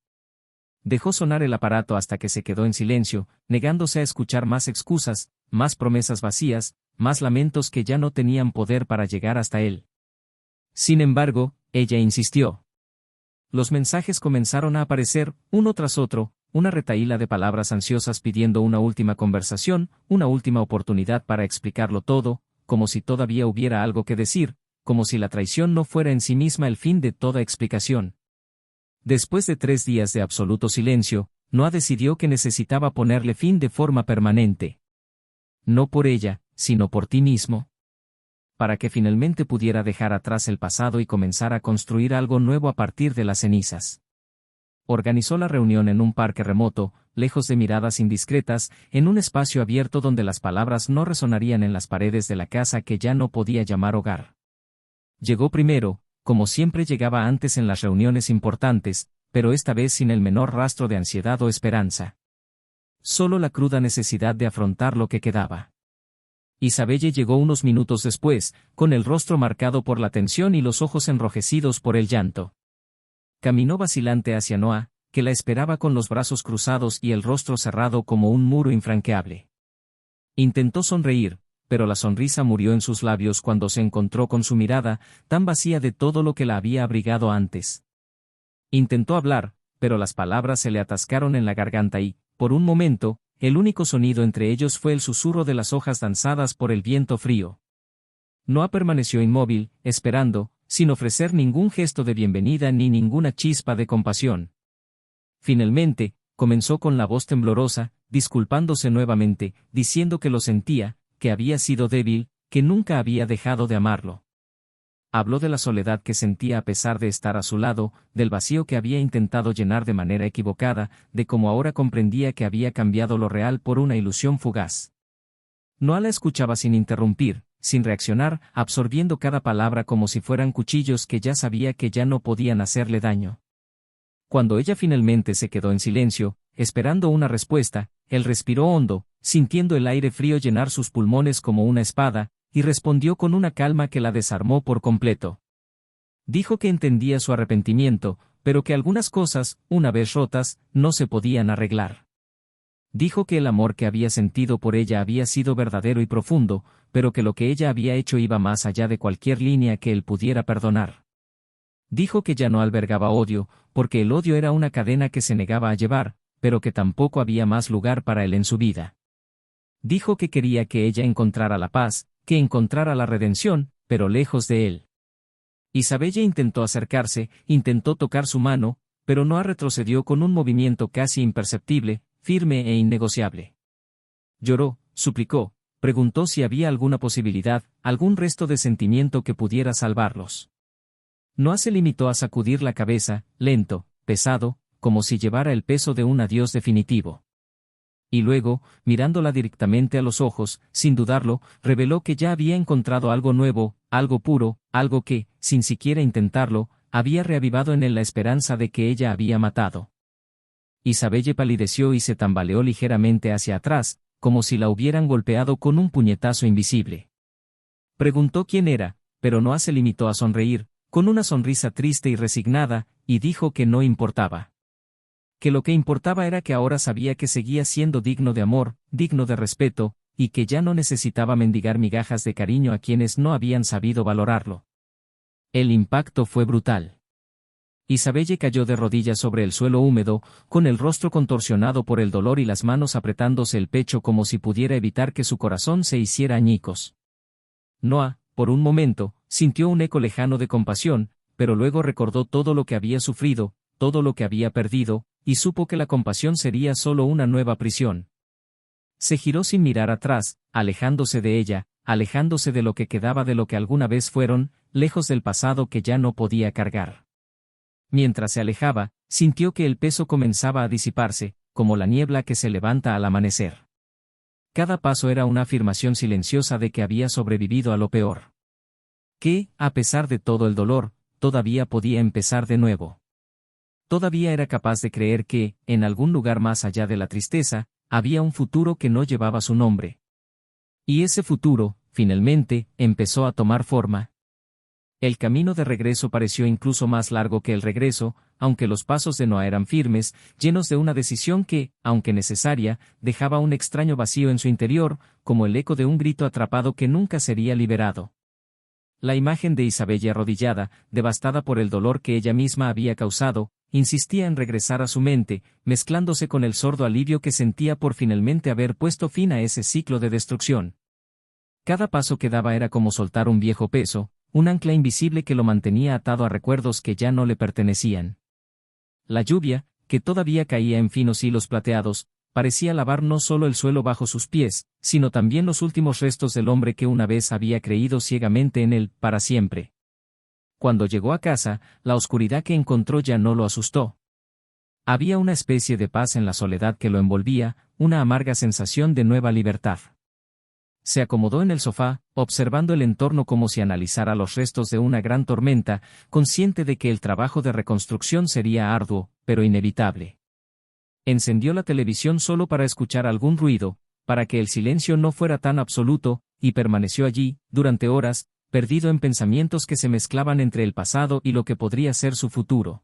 Dejó sonar el aparato hasta que se quedó en silencio, negándose a escuchar más excusas, más promesas vacías, más lamentos que ya no tenían poder para llegar hasta él. Sin embargo, ella insistió. Los mensajes comenzaron a aparecer, uno tras otro, una retahíla de palabras ansiosas pidiendo una última conversación, una última oportunidad para explicarlo todo, como si todavía hubiera algo que decir, como si la traición no fuera en sí misma el fin de toda explicación. Después de 3 días de absoluto silencio, Noah decidió que necesitaba ponerle fin de forma permanente. No por ella, sino por ti mismo. Para que finalmente pudiera dejar atrás el pasado y comenzar a construir algo nuevo a partir de las cenizas. Organizó la reunión en un parque remoto, lejos de miradas indiscretas, en un espacio abierto donde las palabras no resonarían en las paredes de la casa que ya no podía llamar hogar. Llegó primero, como siempre llegaba antes en las reuniones importantes, pero esta vez sin el menor rastro de ansiedad o esperanza. Solo la cruda necesidad de afrontar lo que quedaba. Isabelle llegó unos minutos después, con el rostro marcado por la tensión y los ojos enrojecidos por el llanto. Caminó vacilante hacia Noah, que la esperaba con los brazos cruzados y el rostro cerrado como un muro infranqueable. Intentó sonreír, pero la sonrisa murió en sus labios cuando se encontró con su mirada, tan vacía de todo lo que la había abrigado antes. Intentó hablar, pero las palabras se le atascaron en la garganta y, por un momento, el único sonido entre ellos fue el susurro de las hojas danzadas por el viento frío. Noah permaneció inmóvil, esperando, sin ofrecer ningún gesto de bienvenida ni ninguna chispa de compasión. Finalmente, comenzó con la voz temblorosa, disculpándose nuevamente, diciendo que lo sentía, que había sido débil, que nunca había dejado de amarlo. Habló de la soledad que sentía a pesar de estar a su lado, del vacío que había intentado llenar de manera equivocada, de cómo ahora comprendía que había cambiado lo real por una ilusión fugaz. Noah la escuchaba sin interrumpir, sin reaccionar, absorbiendo cada palabra como si fueran cuchillos que ya sabía que ya no podían hacerle daño. Cuando ella finalmente se quedó en silencio, esperando una respuesta, él respiró hondo, sintiendo el aire frío llenar sus pulmones como una espada, y respondió con una calma que la desarmó por completo. Dijo que entendía su arrepentimiento, pero que algunas cosas, una vez rotas, no se podían arreglar. Dijo que el amor que había sentido por ella había sido verdadero y profundo, pero que lo que ella había hecho iba más allá de cualquier línea que él pudiera perdonar. Dijo que ya no albergaba odio, porque el odio era una cadena que se negaba a llevar, pero que tampoco había más lugar para él en su vida. Dijo que quería que ella encontrara la paz, que encontrara la redención, pero lejos de él. Isabelle intentó acercarse, intentó tocar su mano, pero Noah retrocedió con un movimiento casi imperceptible, firme e innegociable. Lloró, suplicó, preguntó si había alguna posibilidad, algún resto de sentimiento que pudiera salvarlos. Noah se limitó a sacudir la cabeza, lento, pesado, como si llevara el peso de un adiós definitivo. Y luego, mirándola directamente a los ojos, sin dudarlo, reveló que ya había encontrado algo nuevo, algo puro, algo que, sin siquiera intentarlo, había reavivado en él la esperanza de que ella había matado. Isabelle palideció y se tambaleó ligeramente hacia atrás, como si la hubieran golpeado con un puñetazo invisible. Preguntó quién era, pero Noah se limitó a sonreír, con una sonrisa triste y resignada, y dijo que no importaba. Que lo que importaba era que ahora sabía que seguía siendo digno de amor, digno de respeto, y que ya no necesitaba mendigar migajas de cariño a quienes no habían sabido valorarlo. El impacto fue brutal. Isabelle cayó de rodillas sobre el suelo húmedo, con el rostro contorsionado por el dolor y las manos apretándose el pecho como si pudiera evitar que su corazón se hiciera añicos. Noah, por un momento, sintió un eco lejano de compasión, pero luego recordó todo lo que había sufrido, todo lo que había perdido, y supo que la compasión sería solo una nueva prisión. Se giró sin mirar atrás, alejándose de ella, alejándose de lo que quedaba de lo que alguna vez fueron, lejos del pasado que ya no podía cargar. Mientras se alejaba, sintió que el peso comenzaba a disiparse, como la niebla que se levanta al amanecer. Cada paso era una afirmación silenciosa de que había sobrevivido a lo peor. Que, a pesar de todo el dolor, todavía podía empezar de nuevo. Todavía era capaz de creer que, en algún lugar más allá de la tristeza, había un futuro que no llevaba su nombre. Y ese futuro, finalmente, empezó a tomar forma. El camino de regreso pareció incluso más largo que el regreso, aunque los pasos de Noah eran firmes, llenos de una decisión que, aunque necesaria, dejaba un extraño vacío en su interior, como el eco de un grito atrapado que nunca sería liberado. La imagen de Isabella arrodillada, devastada por el dolor que ella misma había causado, insistía en regresar a su mente, mezclándose con el sordo alivio que sentía por finalmente haber puesto fin a ese ciclo de destrucción. Cada paso que daba era como soltar un viejo peso, un ancla invisible que lo mantenía atado a recuerdos que ya no le pertenecían. La lluvia, que todavía caía en finos hilos plateados, parecía lavar no solo el suelo bajo sus pies, sino también los últimos restos del hombre que una vez había creído ciegamente en él, para siempre. Cuando llegó a casa, la oscuridad que encontró ya no lo asustó. Había una especie de paz en la soledad que lo envolvía, una amarga sensación de nueva libertad. Se acomodó en el sofá, observando el entorno como si analizara los restos de una gran tormenta, consciente de que el trabajo de reconstrucción sería arduo, pero inevitable. Encendió la televisión solo para escuchar algún ruido, para que el silencio no fuera tan absoluto, y permaneció allí, durante horas, perdido en pensamientos que se mezclaban entre el pasado y lo que podría ser su futuro.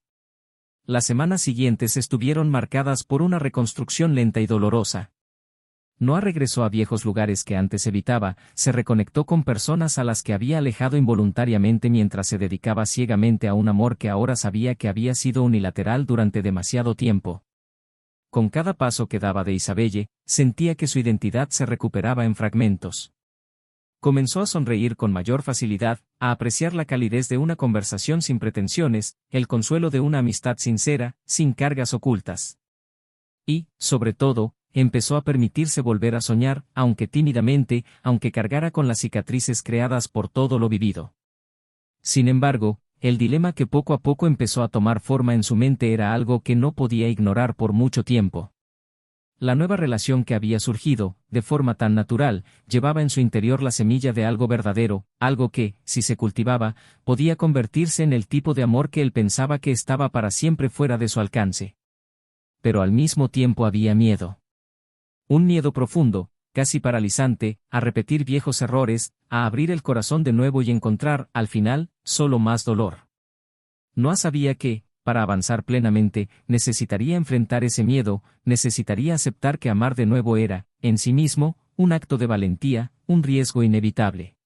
Las semanas siguientes estuvieron marcadas por una reconstrucción lenta y dolorosa. Noah regresó a viejos lugares que antes evitaba, se reconectó con personas a las que había alejado involuntariamente mientras se dedicaba ciegamente a un amor que ahora sabía que había sido unilateral durante demasiado tiempo. Con cada paso que daba de Isabelle, sentía que su identidad se recuperaba en fragmentos. Comenzó a sonreír con mayor facilidad, a apreciar la calidez de una conversación sin pretensiones, el consuelo de una amistad sincera, sin cargas ocultas. Y, sobre todo, empezó a permitirse volver a soñar, aunque tímidamente, aunque cargara con las cicatrices creadas por todo lo vivido. Sin embargo, el dilema que poco a poco empezó a tomar forma en su mente era algo que no podía ignorar por mucho tiempo. La nueva relación que había surgido, de forma tan natural, llevaba en su interior la semilla de algo verdadero, algo que, si se cultivaba, podía convertirse en el tipo de amor que él pensaba que estaba para siempre fuera de su alcance. Pero al mismo tiempo había miedo. Un miedo profundo, casi paralizante, a repetir viejos errores, a abrir el corazón de nuevo y encontrar, al final, solo más dolor. Noah sabía que, para avanzar plenamente, necesitaría enfrentar ese miedo, necesitaría aceptar que amar de nuevo era, en sí mismo, un acto de valentía, un riesgo inevitable.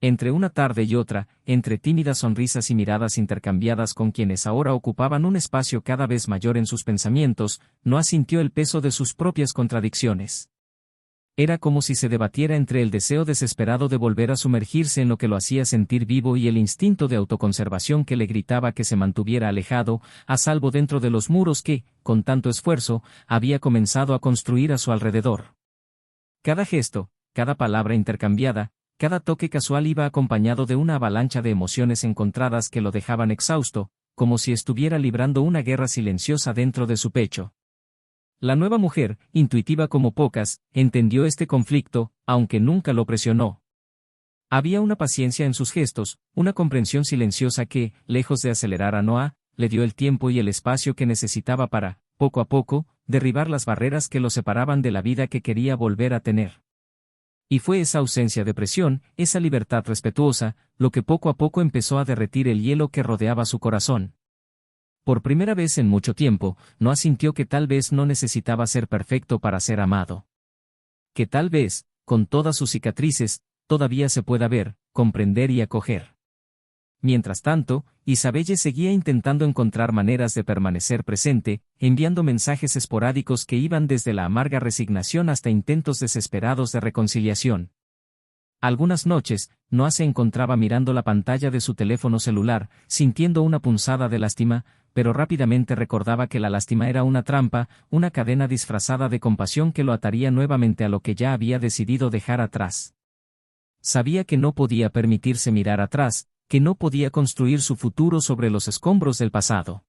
Entre una tarde y otra, entre tímidas sonrisas y miradas intercambiadas con quienes ahora ocupaban un espacio cada vez mayor en sus pensamientos, Noah sintió el peso de sus propias contradicciones. Era como si se debatiera entre el deseo desesperado de volver a sumergirse en lo que lo hacía sentir vivo y el instinto de autoconservación que le gritaba que se mantuviera alejado, a salvo dentro de los muros que, con tanto esfuerzo, había comenzado a construir a su alrededor. Cada gesto, cada palabra intercambiada, cada toque casual iba acompañado de una avalancha de emociones encontradas que lo dejaban exhausto, como si estuviera librando una guerra silenciosa dentro de su pecho. La nueva mujer, intuitiva como pocas, entendió este conflicto, aunque nunca lo presionó. Había una paciencia en sus gestos, una comprensión silenciosa que, lejos de acelerar a Noah, le dio el tiempo y el espacio que necesitaba para, poco a poco, derribar las barreras que lo separaban de la vida que quería volver a tener. Y fue esa ausencia de presión, esa libertad respetuosa, lo que poco a poco empezó a derretir el hielo que rodeaba su corazón. Por primera vez en mucho tiempo, Noah sintió que tal vez no necesitaba ser perfecto para ser amado. Que tal vez, con todas sus cicatrices, todavía se pueda ver, comprender y acoger. Mientras tanto, Isabelle seguía intentando encontrar maneras de permanecer presente, enviando mensajes esporádicos que iban desde la amarga resignación hasta intentos desesperados de reconciliación. Algunas noches, Noah se encontraba mirando la pantalla de su teléfono celular, sintiendo una punzada de lástima, pero rápidamente recordaba que la lástima era una trampa, una cadena disfrazada de compasión que lo ataría nuevamente a lo que ya había decidido dejar atrás. Sabía que no podía permitirse mirar atrás, que no podía construir su futuro sobre los escombros del pasado.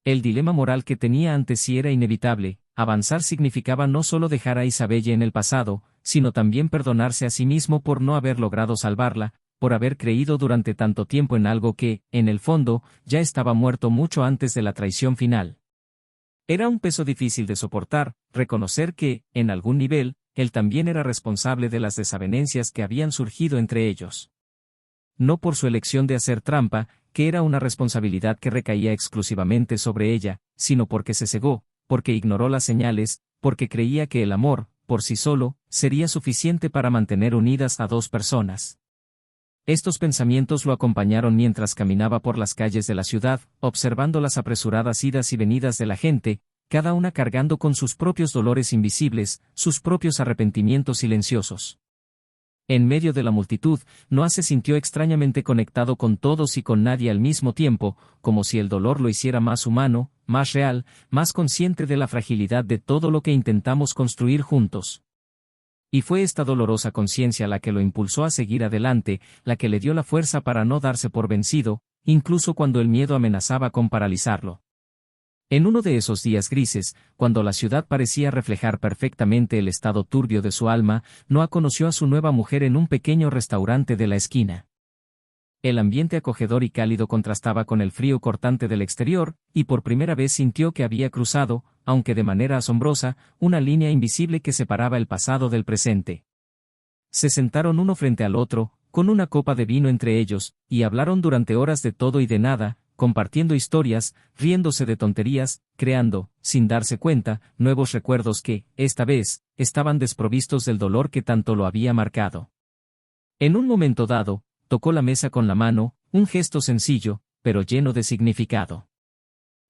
El dilema moral que tenía ante sí era inevitable, avanzar significaba no solo dejar a Isabelle en el pasado, sino también perdonarse a sí mismo por no haber logrado salvarla, por haber creído durante tanto tiempo en algo que, en el fondo, ya estaba muerto mucho antes de la traición final. Era un peso difícil de soportar, reconocer que, en algún nivel, él también era responsable de las desavenencias que habían surgido entre ellos. No por su elección de hacer trampa, que era una responsabilidad que recaía exclusivamente sobre ella, sino porque se cegó, porque ignoró las señales, porque creía que el amor, por sí solo, sería suficiente para mantener unidas a dos personas. Estos pensamientos lo acompañaron mientras caminaba por las calles de la ciudad, observando las apresuradas idas y venidas de la gente, cada una cargando con sus propios dolores invisibles, sus propios arrepentimientos silenciosos. En medio de la multitud, Noah se sintió extrañamente conectado con todos y con nadie al mismo tiempo, como si el dolor lo hiciera más humano, más real, más consciente de la fragilidad de todo lo que intentamos construir juntos. Y fue esta dolorosa conciencia la que lo impulsó a seguir adelante, la que le dio la fuerza para no darse por vencido, incluso cuando el miedo amenazaba con paralizarlo. En uno de esos días grises, cuando la ciudad parecía reflejar perfectamente el estado turbio de su alma, Noah conoció a su nueva mujer en un pequeño restaurante de la esquina. El ambiente acogedor y cálido contrastaba con el frío cortante del exterior, y por primera vez sintió que había cruzado, aunque de manera asombrosa, una línea invisible que separaba el pasado del presente. Se sentaron uno frente al otro, con una copa de vino entre ellos, y hablaron durante horas de todo y de nada, compartiendo historias, riéndose de tonterías, creando, sin darse cuenta, nuevos recuerdos que, esta vez, estaban desprovistos del dolor que tanto lo había marcado. En un momento dado, tocó la mesa con la mano, un gesto sencillo, pero lleno de significado.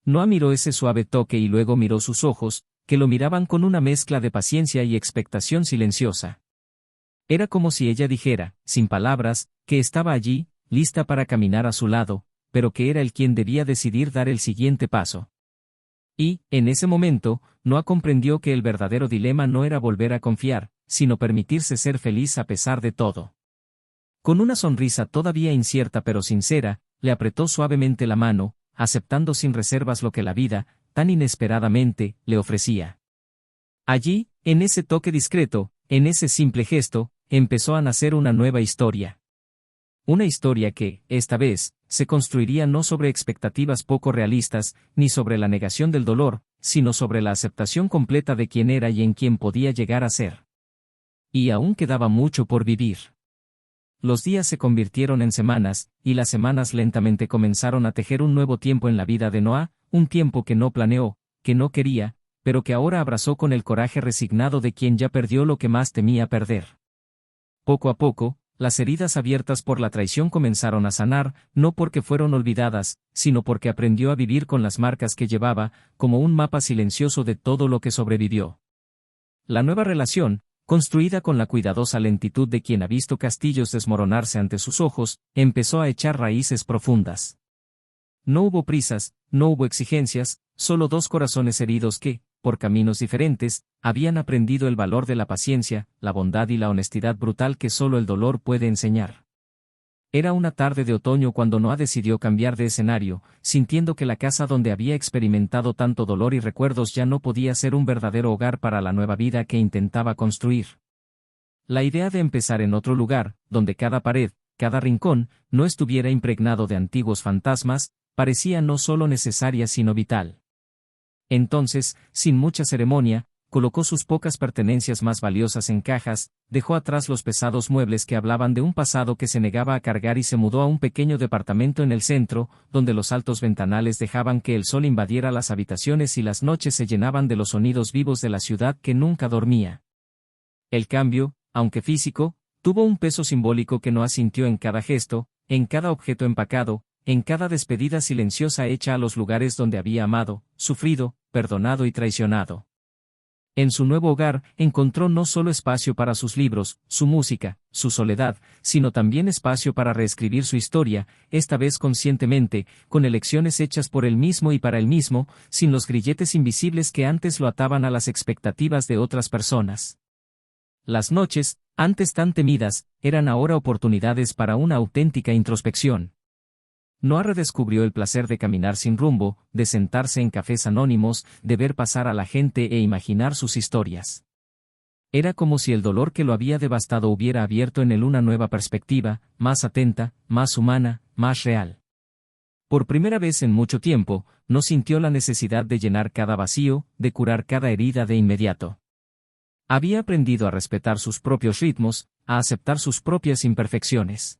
Noah miró ese suave toque y luego miró sus ojos, que lo miraban con una mezcla de paciencia y expectación silenciosa. Era como si ella dijera, sin palabras, que estaba allí, lista para caminar a su lado, pero que era él quien debía decidir dar el siguiente paso. Y, en ese momento, Noah comprendió que el verdadero dilema no era volver a confiar, sino permitirse ser feliz a pesar de todo. Con una sonrisa todavía incierta pero sincera, le apretó suavemente la mano, aceptando sin reservas lo que la vida, tan inesperadamente, le ofrecía. Allí, en ese toque discreto, en ese simple gesto, empezó a nacer una nueva historia. Una historia que, esta vez, se construiría no sobre expectativas poco realistas, ni sobre la negación del dolor, sino sobre la aceptación completa de quién era y en quién podía llegar a ser. Y aún quedaba mucho por vivir. Los días se convirtieron en semanas, y las semanas lentamente comenzaron a tejer un nuevo tiempo en la vida de Noah, un tiempo que no planeó, que no quería, pero que ahora abrazó con el coraje resignado de quien ya perdió lo que más temía perder. Poco a poco, las heridas abiertas por la traición comenzaron a sanar, no porque fueron olvidadas, sino porque aprendió a vivir con las marcas que llevaba, como un mapa silencioso de todo lo que sobrevivió. La nueva relación, construida con la cuidadosa lentitud de quien ha visto castillos desmoronarse ante sus ojos, empezó a echar raíces profundas. No hubo prisas, no hubo exigencias, solo dos corazones heridos que, por caminos diferentes, habían aprendido el valor de la paciencia, la bondad y la honestidad brutal que solo el dolor puede enseñar. Era una tarde de otoño cuando Noah decidió cambiar de escenario, sintiendo que la casa donde había experimentado tanto dolor y recuerdos ya no podía ser un verdadero hogar para la nueva vida que intentaba construir. La idea de empezar en otro lugar, donde cada pared, cada rincón, no estuviera impregnado de antiguos fantasmas, parecía no solo necesaria sino vital. Entonces, sin mucha ceremonia, colocó sus pocas pertenencias más valiosas en cajas, dejó atrás los pesados muebles que hablaban de un pasado que se negaba a cargar y se mudó a un pequeño departamento en el centro, donde los altos ventanales dejaban que el sol invadiera las habitaciones y las noches se llenaban de los sonidos vivos de la ciudad que nunca dormía. El cambio, aunque físico, tuvo un peso simbólico que Noah sintió en cada gesto, en cada objeto empacado, en cada despedida silenciosa hecha a los lugares donde había amado, sufrido, perdonado y traicionado. En su nuevo hogar, encontró no solo espacio para sus libros, su música, su soledad, sino también espacio para reescribir su historia, esta vez conscientemente, con elecciones hechas por él mismo y para él mismo, sin los grilletes invisibles que antes lo ataban a las expectativas de otras personas. Las noches, antes tan temidas, eran ahora oportunidades para una auténtica introspección. Noah redescubrió el placer de caminar sin rumbo, de sentarse en cafés anónimos, de ver pasar a la gente e imaginar sus historias. Era como si el dolor que lo había devastado hubiera abierto en él una nueva perspectiva, más atenta, más humana, más real. Por primera vez en mucho tiempo, no sintió la necesidad de llenar cada vacío, de curar cada herida de inmediato. Había aprendido a respetar sus propios ritmos, a aceptar sus propias imperfecciones.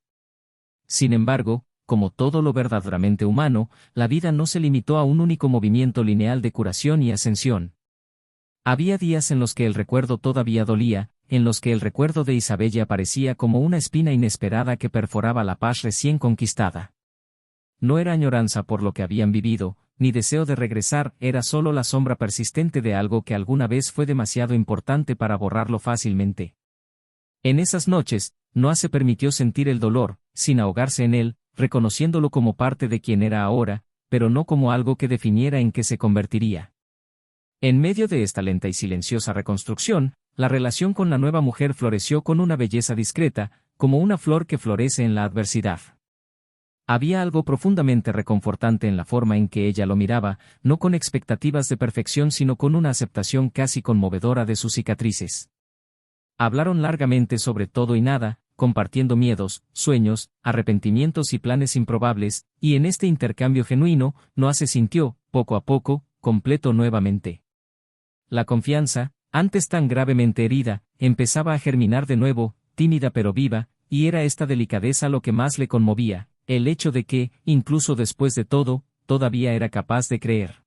Sin embargo, como todo lo verdaderamente humano, la vida no se limitó a un único movimiento lineal de curación y ascensión. Había días en los que el recuerdo todavía dolía, en los que el recuerdo de Isabella aparecía como una espina inesperada que perforaba la paz recién conquistada. No era añoranza por lo que habían vivido, ni deseo de regresar, era solo la sombra persistente de algo que alguna vez fue demasiado importante para borrarlo fácilmente. En esas noches, Noah se permitió sentir el dolor, sin ahogarse en él, reconociéndolo como parte de quien era ahora, pero no como algo que definiera en qué se convertiría. En medio de esta lenta y silenciosa reconstrucción, la relación con la nueva mujer floreció con una belleza discreta, como una flor que florece en la adversidad. Había algo profundamente reconfortante en la forma en que ella lo miraba, no con expectativas de perfección sino con una aceptación casi conmovedora de sus cicatrices. Hablaron largamente sobre todo y nada, compartiendo miedos, sueños, arrepentimientos y planes improbables, y en este intercambio genuino, Noah se sintió, poco a poco, completo nuevamente. La confianza, antes tan gravemente herida, empezaba a germinar de nuevo, tímida pero viva, y era esta delicadeza lo que más le conmovía, el hecho de que, incluso después de todo, todavía era capaz de creer.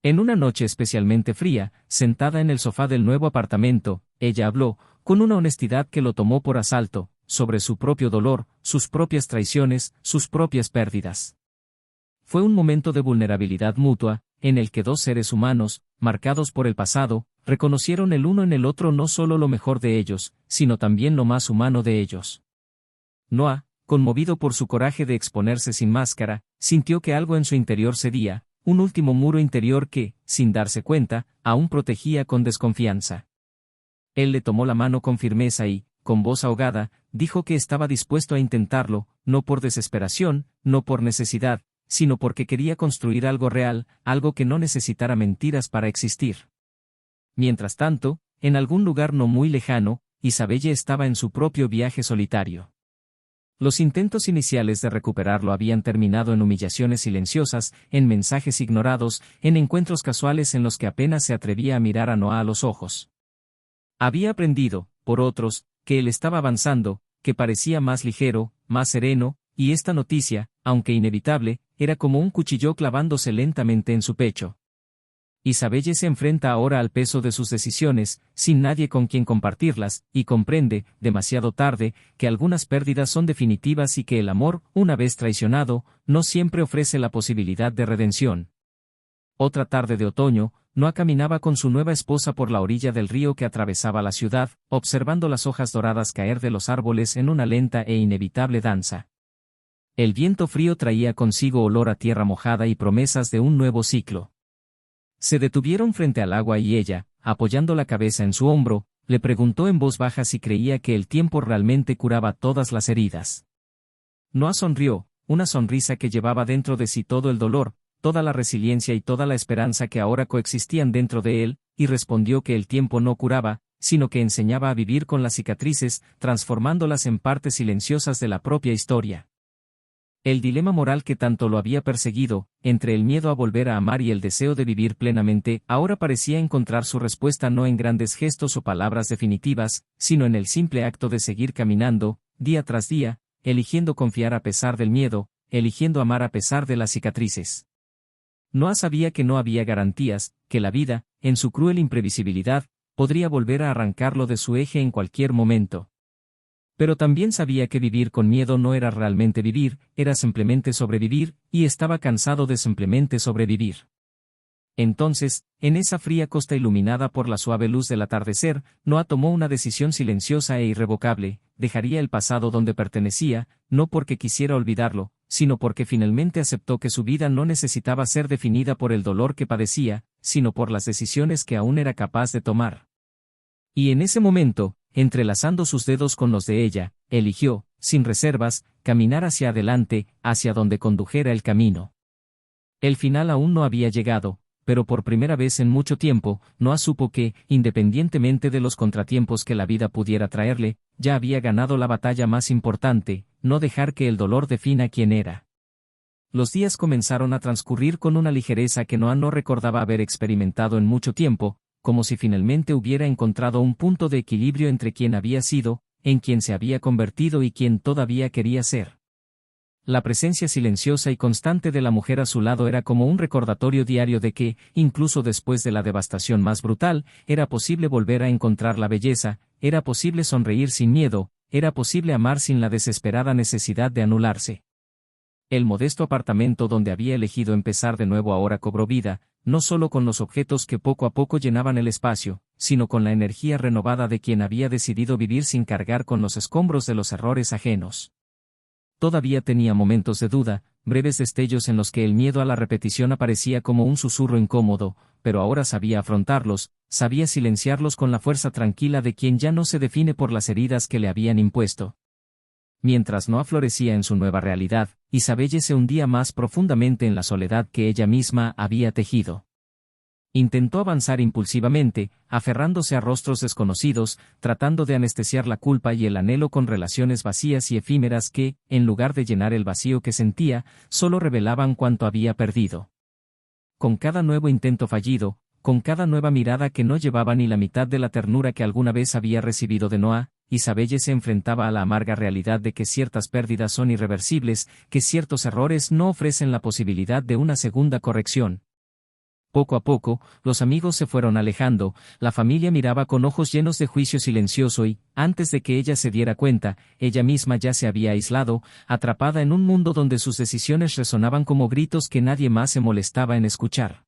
En una noche especialmente fría, sentada en el sofá del nuevo apartamento, ella habló, con una honestidad que lo tomó por asalto, sobre su propio dolor, sus propias traiciones, sus propias pérdidas. Fue un momento de vulnerabilidad mutua, en el que dos seres humanos, marcados por el pasado, reconocieron el uno en el otro no solo lo mejor de ellos, sino también lo más humano de ellos. Noah, conmovido por su coraje de exponerse sin máscara, sintió que algo en su interior cedía, un último muro interior que, sin darse cuenta, aún protegía con desconfianza. Él le tomó la mano con firmeza y, con voz ahogada, dijo que estaba dispuesto a intentarlo, no por desesperación, no por necesidad, sino porque quería construir algo real, algo que no necesitara mentiras para existir. Mientras tanto, en algún lugar no muy lejano, Isabella estaba en su propio viaje solitario. Los intentos iniciales de recuperarlo habían terminado en humillaciones silenciosas, en mensajes ignorados, en encuentros casuales en los que apenas se atrevía a mirar a Noah a los ojos. Había aprendido, por otros, que él estaba avanzando, que parecía más ligero, más sereno, y esta noticia, aunque inevitable, era como un cuchillo clavándose lentamente en su pecho. Isabella se enfrenta ahora al peso de sus decisiones, sin nadie con quien compartirlas, y comprende, demasiado tarde, que algunas pérdidas son definitivas y que el amor, una vez traicionado, no siempre ofrece la posibilidad de redención. Otra tarde de otoño, Noah caminaba con su nueva esposa por la orilla del río que atravesaba la ciudad, observando las hojas doradas caer de los árboles en una lenta e inevitable danza. El viento frío traía consigo olor a tierra mojada y promesas de un nuevo ciclo. Se detuvieron frente al agua y ella, apoyando la cabeza en su hombro, le preguntó en voz baja si creía que el tiempo realmente curaba todas las heridas. Noah sonrió, una sonrisa que llevaba dentro de sí todo el dolor, toda la resiliencia y toda la esperanza que ahora coexistían dentro de él, y respondió que el tiempo no curaba, sino que enseñaba a vivir con las cicatrices, transformándolas en partes silenciosas de la propia historia. El dilema moral que tanto lo había perseguido, entre el miedo a volver a amar y el deseo de vivir plenamente, ahora parecía encontrar su respuesta no en grandes gestos o palabras definitivas, sino en el simple acto de seguir caminando, día tras día, eligiendo confiar a pesar del miedo, eligiendo amar a pesar de las cicatrices. Noah sabía que no había garantías, que la vida, en su cruel imprevisibilidad, podría volver a arrancarlo de su eje en cualquier momento. Pero también sabía que vivir con miedo no era realmente vivir, era simplemente sobrevivir, y estaba cansado de simplemente sobrevivir. Entonces, en esa fría costa iluminada por la suave luz del atardecer, Noah tomó una decisión silenciosa e irrevocable: dejaría el pasado donde pertenecía, no porque quisiera olvidarlo, sino porque finalmente aceptó que su vida no necesitaba ser definida por el dolor que padecía, sino por las decisiones que aún era capaz de tomar. Y en ese momento, entrelazando sus dedos con los de ella, eligió, sin reservas, caminar hacia adelante, hacia donde condujera el camino. El final aún no había llegado, pero por primera vez en mucho tiempo, Noah supo que, independientemente de los contratiempos que la vida pudiera traerle, ya había ganado la batalla más importante, no dejar que el dolor defina quién era. Los días comenzaron a transcurrir con una ligereza que Noah no recordaba haber experimentado en mucho tiempo, como si finalmente hubiera encontrado un punto de equilibrio entre quien había sido, en quien se había convertido y quien todavía quería ser. La presencia silenciosa y constante de la mujer a su lado era como un recordatorio diario de que, incluso después de la devastación más brutal, era posible volver a encontrar la belleza, era posible sonreír sin miedo, era posible amar sin la desesperada necesidad de anularse. El modesto apartamento donde había elegido empezar de nuevo ahora cobró vida, no solo con los objetos que poco a poco llenaban el espacio, sino con la energía renovada de quien había decidido vivir sin cargar con los escombros de los errores ajenos. Todavía tenía momentos de duda, breves destellos en los que el miedo a la repetición aparecía como un susurro incómodo, pero ahora sabía afrontarlos, sabía silenciarlos con la fuerza tranquila de quien ya no se define por las heridas que le habían impuesto. Mientras Noah florecía en su nueva realidad, Isabelle se hundía más profundamente en la soledad que ella misma había tejido. Intentó avanzar impulsivamente, aferrándose a rostros desconocidos, tratando de anestesiar la culpa y el anhelo con relaciones vacías y efímeras que, en lugar de llenar el vacío que sentía, solo revelaban cuánto había perdido. Con cada nuevo intento fallido, con cada nueva mirada que no llevaba ni la mitad de la ternura que alguna vez había recibido de Noah, Isabelle se enfrentaba a la amarga realidad de que ciertas pérdidas son irreversibles, que ciertos errores no ofrecen la posibilidad de una segunda corrección. Poco a poco, los amigos se fueron alejando, la familia miraba con ojos llenos de juicio silencioso y, antes de que ella se diera cuenta, ella misma ya se había aislado, atrapada en un mundo donde sus decisiones resonaban como gritos que nadie más se molestaba en escuchar.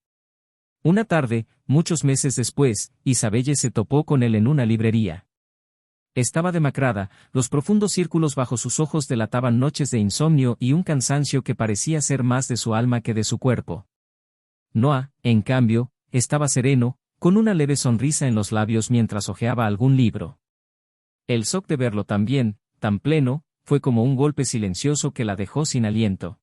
Una tarde, muchos meses después, Isabelle se topó con él en una librería. Estaba demacrada, los profundos círculos bajo sus ojos delataban noches de insomnio y un cansancio que parecía ser más de su alma que de su cuerpo. Noah, en cambio, estaba sereno, con una leve sonrisa en los labios mientras hojeaba algún libro. El shock de verlo tan bien, tan pleno, fue como un golpe silencioso que la dejó sin aliento.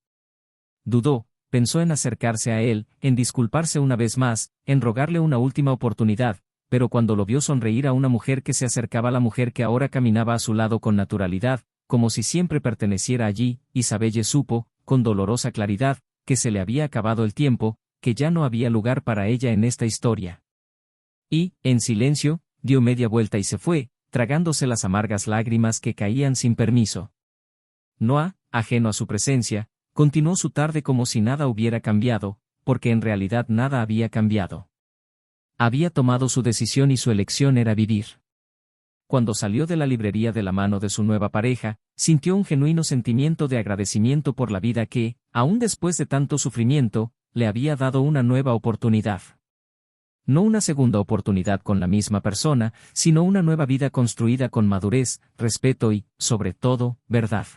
Dudó, pensó en acercarse a él, en disculparse una vez más, en rogarle una última oportunidad, pero cuando lo vio sonreír a una mujer que se acercaba a la mujer que ahora caminaba a su lado con naturalidad, como si siempre perteneciera allí, Isabelle supo, con dolorosa claridad, que se le había acabado el tiempo, que ya no había lugar para ella en esta historia. Y, en silencio, dio media vuelta y se fue, tragándose las amargas lágrimas que caían sin permiso. Noah, ajeno a su presencia, continuó su tarde como si nada hubiera cambiado, porque en realidad nada había cambiado. Había tomado su decisión y su elección era vivir. Cuando salió de la librería de la mano de su nueva pareja, sintió un genuino sentimiento de agradecimiento por la vida que, aún después de tanto sufrimiento, le había dado una nueva oportunidad. No una segunda oportunidad con la misma persona, sino una nueva vida construida con madurez, respeto y, sobre todo, verdad.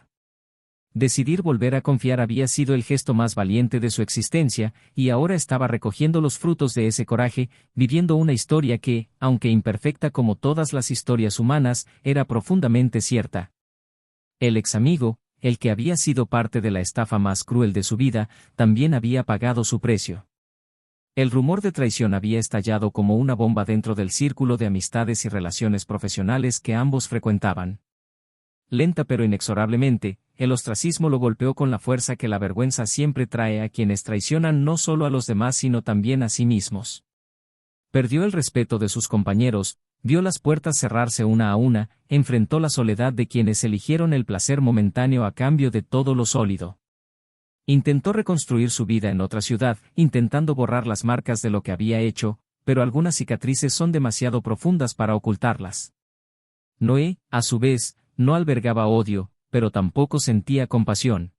Decidir volver a confiar había sido el gesto más valiente de su existencia, y ahora estaba recogiendo los frutos de ese coraje, viviendo una historia que, aunque imperfecta como todas las historias humanas, era profundamente cierta. El ex amigo, el que había sido parte de la estafa más cruel de su vida, también había pagado su precio. El rumor de traición había estallado como una bomba dentro del círculo de amistades y relaciones profesionales que ambos frecuentaban. Lenta pero inexorablemente, el ostracismo lo golpeó con la fuerza que la vergüenza siempre trae a quienes traicionan no solo a los demás sino también a sí mismos. Perdió el respeto de sus compañeros, vio las puertas cerrarse una a una, enfrentó la soledad de quienes eligieron el placer momentáneo a cambio de todo lo sólido. Intentó reconstruir su vida en otra ciudad, intentando borrar las marcas de lo que había hecho, pero algunas cicatrices son demasiado profundas para ocultarlas. Noé, a su vez, no albergaba odio, pero tampoco sentía compasión.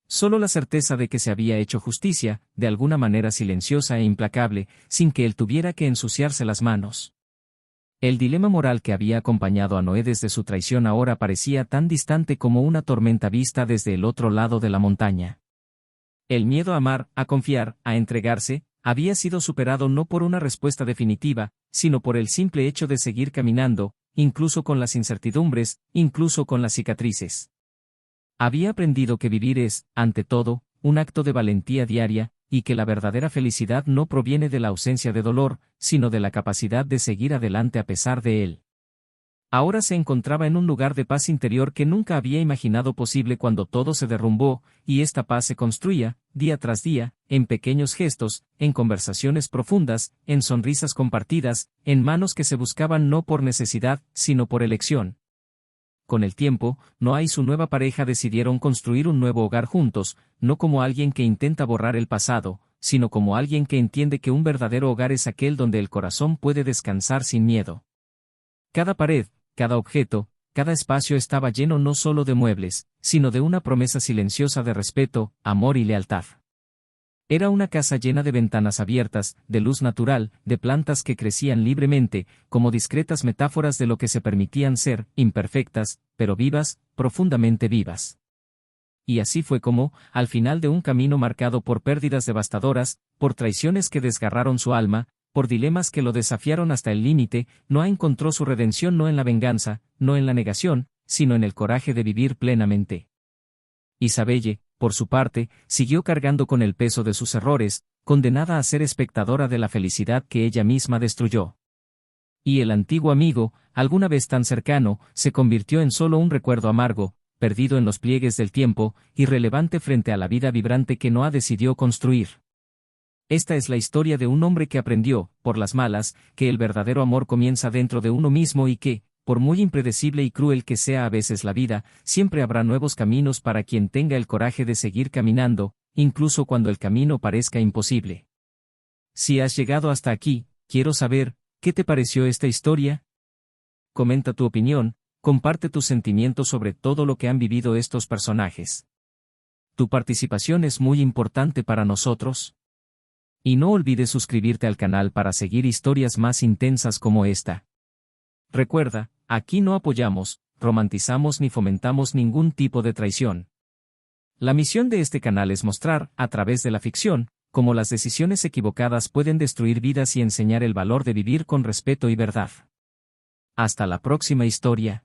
Solo la certeza de que se había hecho justicia, de alguna manera silenciosa e implacable, sin que él tuviera que ensuciarse las manos. El dilema moral que había acompañado a Noé desde su traición ahora parecía tan distante como una tormenta vista desde el otro lado de la montaña. El miedo a amar, a confiar, a entregarse, había sido superado no por una respuesta definitiva, sino por el simple hecho de seguir caminando, incluso con las incertidumbres, incluso con las cicatrices. Había aprendido que vivir es, ante todo, un acto de valentía diaria, y que la verdadera felicidad no proviene de la ausencia de dolor, sino de la capacidad de seguir adelante a pesar de él. Ahora se encontraba en un lugar de paz interior que nunca había imaginado posible cuando todo se derrumbó, y esta paz se construía, día tras día, en pequeños gestos, en conversaciones profundas, en sonrisas compartidas, en manos que se buscaban no por necesidad, sino por elección. Con el tiempo, Noah y su nueva pareja decidieron construir un nuevo hogar juntos, no como alguien que intenta borrar el pasado, sino como alguien que entiende que un verdadero hogar es aquel donde el corazón puede descansar sin miedo. Cada pared, cada objeto, cada espacio estaba lleno no solo de muebles, sino de una promesa silenciosa de respeto, amor y lealtad. Era una casa llena de ventanas abiertas, de luz natural, de plantas que crecían libremente, como discretas metáforas de lo que se permitían ser, imperfectas, pero vivas, profundamente vivas. Y así fue como, al final de un camino marcado por pérdidas devastadoras, por traiciones que desgarraron su alma, por dilemas que lo desafiaron hasta el límite, Noah encontró su redención no en la venganza, no en la negación, sino en el coraje de vivir plenamente. Isabelle, por su parte, siguió cargando con el peso de sus errores, condenada a ser espectadora de la felicidad que ella misma destruyó. Y el antiguo amigo, alguna vez tan cercano, se convirtió en solo un recuerdo amargo, perdido en los pliegues del tiempo, irrelevante frente a la vida vibrante que Noah decidió construir. Esta es la historia de un hombre que aprendió, por las malas, que el verdadero amor comienza dentro de uno mismo y que, por muy impredecible y cruel que sea a veces la vida, siempre habrá nuevos caminos para quien tenga el coraje de seguir caminando, incluso cuando el camino parezca imposible. Si has llegado hasta aquí, quiero saber, ¿qué te pareció esta historia? Comenta tu opinión, comparte tus sentimientos sobre todo lo que han vivido estos personajes. Tu participación es muy importante para nosotros. Y no olvides suscribirte al canal para seguir historias más intensas como esta. Recuerda, aquí no apoyamos, romantizamos ni fomentamos ningún tipo de traición. La misión de este canal es mostrar, a través de la ficción, cómo las decisiones equivocadas pueden destruir vidas y enseñar el valor de vivir con respeto y verdad. Hasta la próxima historia.